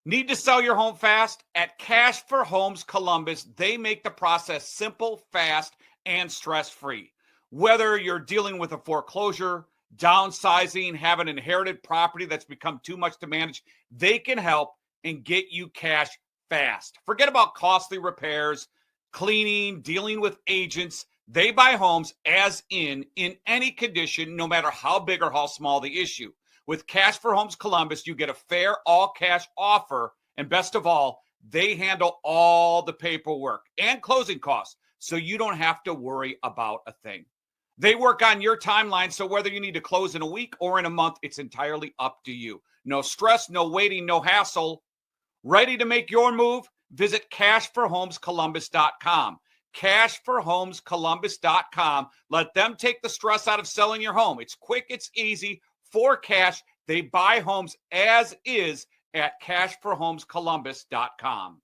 Need to sell your home fast? At Cash for Homes Columbus, they make the process simple, fast, and stress-free. Whether you're dealing with a foreclosure, downsizing, have an inherited property that's become too much to manage, they can help and get you cash fast. Forget about costly repairs, cleaning, dealing with agents. They buy homes as in any condition, no matter how big or how small the issue. With Cash for Homes Columbus, you get a fair all-cash offer, and best of all, they handle all the paperwork and closing costs, so you don't have to worry about a thing. They work on your timeline, so whether you need to close in a week or in a month, it's entirely up to you. No stress, no waiting, no hassle. Ready to make your move? Visit cashforhomescolumbus.com. Cashforhomescolumbus.com. Let them take the stress out of selling your home. It's quick, it's easy. For cash, they buy homes as is at cashforhomescolumbus.com.